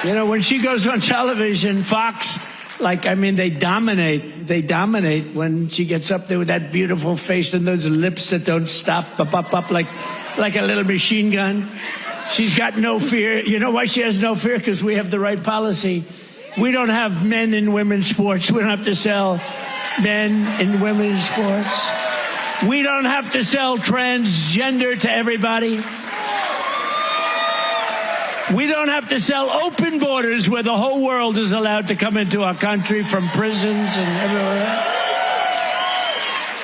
You know, when she goes on television, Fox, they dominate. They dominate when she gets up there with that beautiful face and those lips that don't stop, up, like a little machine gun. She's got no fear. You know why she has no fear? Because we have the right policy. We don't have men in women's sports. We don't have to sell men in women's sports. We don't have to sell transgender to everybody. We don't have to sell open borders where the whole world is allowed to come into our country from prisons and everywhere else.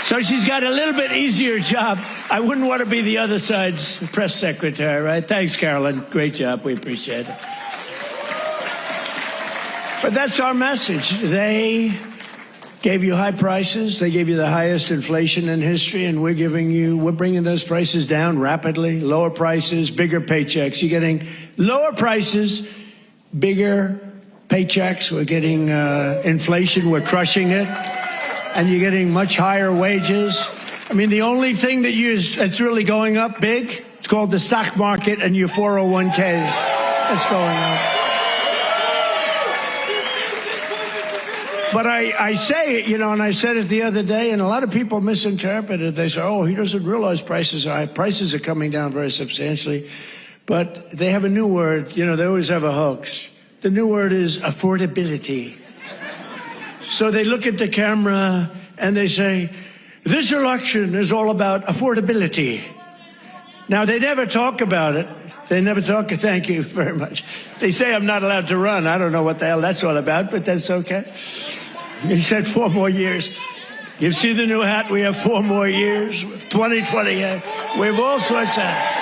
So she's got a little bit easier job. I wouldn't want to be the other side's press secretary, right? Thanks, Carolyn. Great job. We appreciate it. But that's our message. They gave you high prices. They gave you the highest inflation in history, and we're bringing those prices down rapidly. Lower prices, bigger paychecks. You're getting lower prices, bigger paychecks. We're getting inflation. We're crushing it. And you're getting much higher wages. I mean, the only thing that's really going up big, it's called the stock market and your 401ks. That's going up. But I say it, and I said it the other day, and a lot of people misinterpret it. They say, oh, he doesn't realize prices are high. Prices are coming down very substantially. But they have a new word. They always have a hoax. The new word is affordability. So they look at the camera and they say, this election is all about affordability. Now, they never talk about it. They never talk. Thank you very much. They say I'm not allowed to run. I don't know what the hell that's all about, but that's okay. He said 4 more years. You see the new hat? We have 4 more years. 2028. We have all sorts of hats.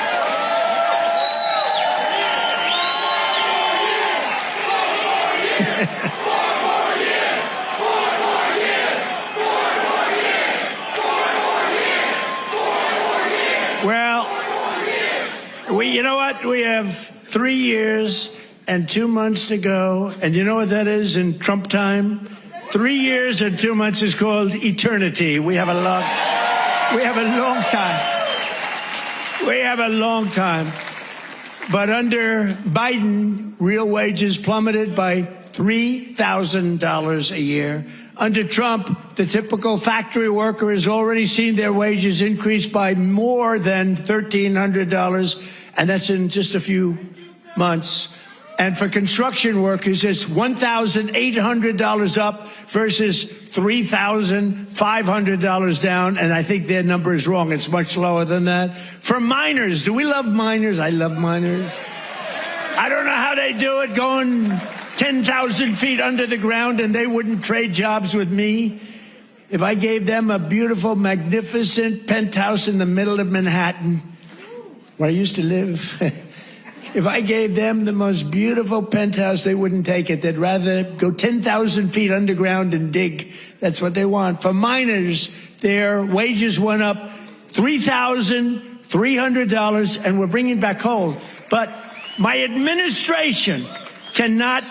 You know what? We have 3 years and 2 months to go. And you know what that is in Trump time? 3 years and 2 months is called eternity. We have a long time. But under Biden, real wages plummeted by $3,000 a year. Under Trump, the typical factory worker has already seen their wages increase by more than $1,300. And that's in just a few months. And for construction workers, it's $1,800 up versus $3,500 down. And I think their number is wrong. It's much lower than that. For miners, do we love miners? I love miners. I don't know how they do it, going 10,000 feet under the ground, and they wouldn't trade jobs with me. If I gave them a beautiful, magnificent penthouse in the middle of Manhattan, where I used to live, if I gave them the most beautiful penthouse, they wouldn't take it. They'd rather go 10,000 feet underground and dig. That's what they want. For miners, their wages went up $3,300, and we're bringing back coal. But my administration cannot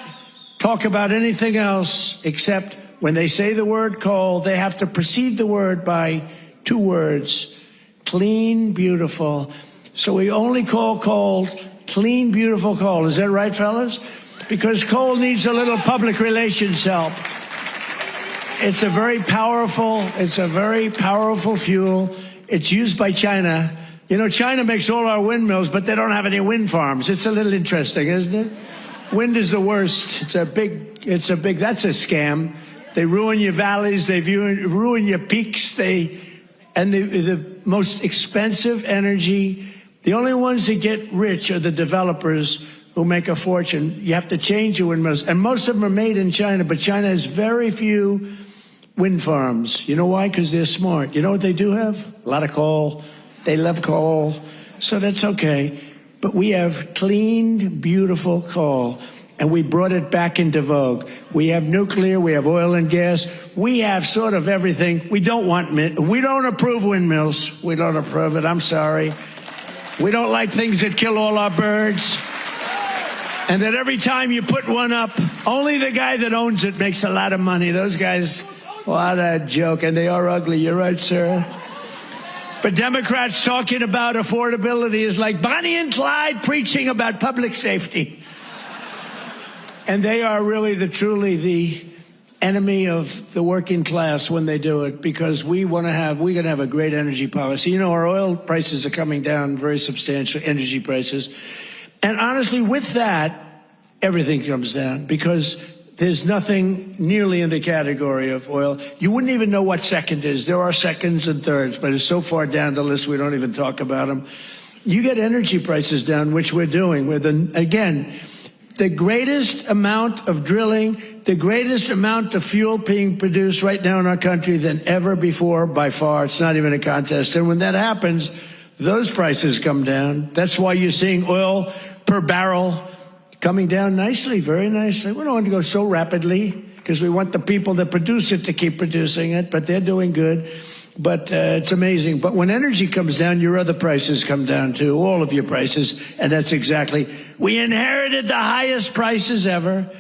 talk about anything else except when they say the word coal, they have to precede the word by 2 words: clean, beautiful. So we only call coal clean, beautiful coal. Is that right, fellas? Because coal needs a little public relations help. It's a very powerful fuel. It's used by China. China makes all our windmills, but they don't have any wind farms. It's a little interesting, isn't it? Wind is the worst. That's a scam. They ruin your valleys. They ruin your peaks. And the most expensive energy, the only ones that get rich are the developers who make a fortune. You have to change your windmills. And most of them are made in China, but China has very few wind farms. You know why? Because they're smart. You know what they do have? A lot of coal. They love coal. So that's okay. But we have clean, beautiful coal, and we brought it back into vogue. We have nuclear, we have oil and gas, we have sort of everything. We don't approve windmills. We don't approve it, I'm sorry. We don't like things that kill all our birds. And that every time you put one up, only the guy that owns it makes a lot of money. Those guys, what a joke. And they are ugly, you're right, sir. But Democrats talking about affordability is like Bonnie and Clyde preaching about public safety. And they are really truly the enemy of the working class when they do it, because we're going to have a great energy policy. You know, our oil prices are coming down very substantially, energy prices. And honestly, with that, everything comes down, because there's nothing nearly in the category of oil. You wouldn't even know what second is. There are seconds and thirds, but it's so far down the list we don't even talk about them. You get energy prices down, which we're doing. Again, the greatest amount of drilling, the greatest amount of fuel being produced right now in our country than ever before, by far. It's not even a contest. And when that happens, those prices come down. That's why you're seeing oil per barrel coming down nicely, very nicely. We don't want to go so rapidly because we want the people that produce it to keep producing it, but they're doing good. But it's amazing. But when energy comes down, your other prices come down too, all of your prices. And that's exactly, we inherited the highest prices ever,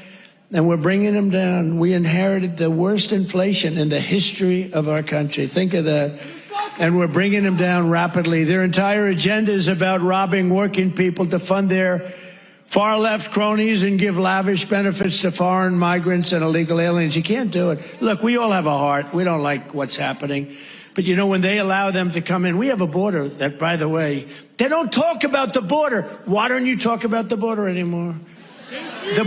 and we're bringing them down. We inherited the worst inflation in the history of our country. Think of that. And we're bringing them down rapidly. Their entire agenda is about robbing working people to fund their far-left cronies and give lavish benefits to foreign migrants and illegal aliens. You can't do it. Look, we all have a heart. We don't like what's happening. But, you know, when they allow them to come in, we have a border that, by the way, they don't talk about the border. Why don't you talk about the border anymore? The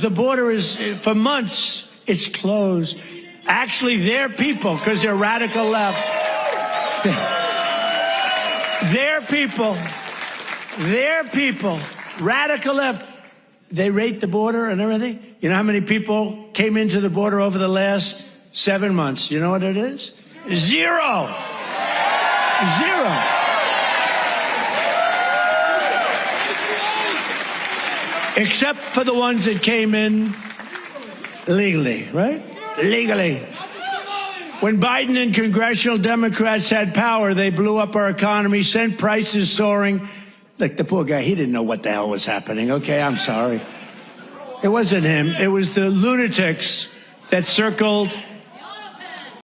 border is, for months, it's closed. Actually, their people, because they're radical left, their people, radical left, they rate the border and everything. You know how many people came into the border over the last 7 months? You know what it is? Zero. Except for the ones that came in legally, right? Legally. When Biden and congressional Democrats had power, they blew up our economy, sent prices soaring. Look, the poor guy, he didn't know what the hell was happening. Okay, I'm sorry. It wasn't him. It was the lunatics that circled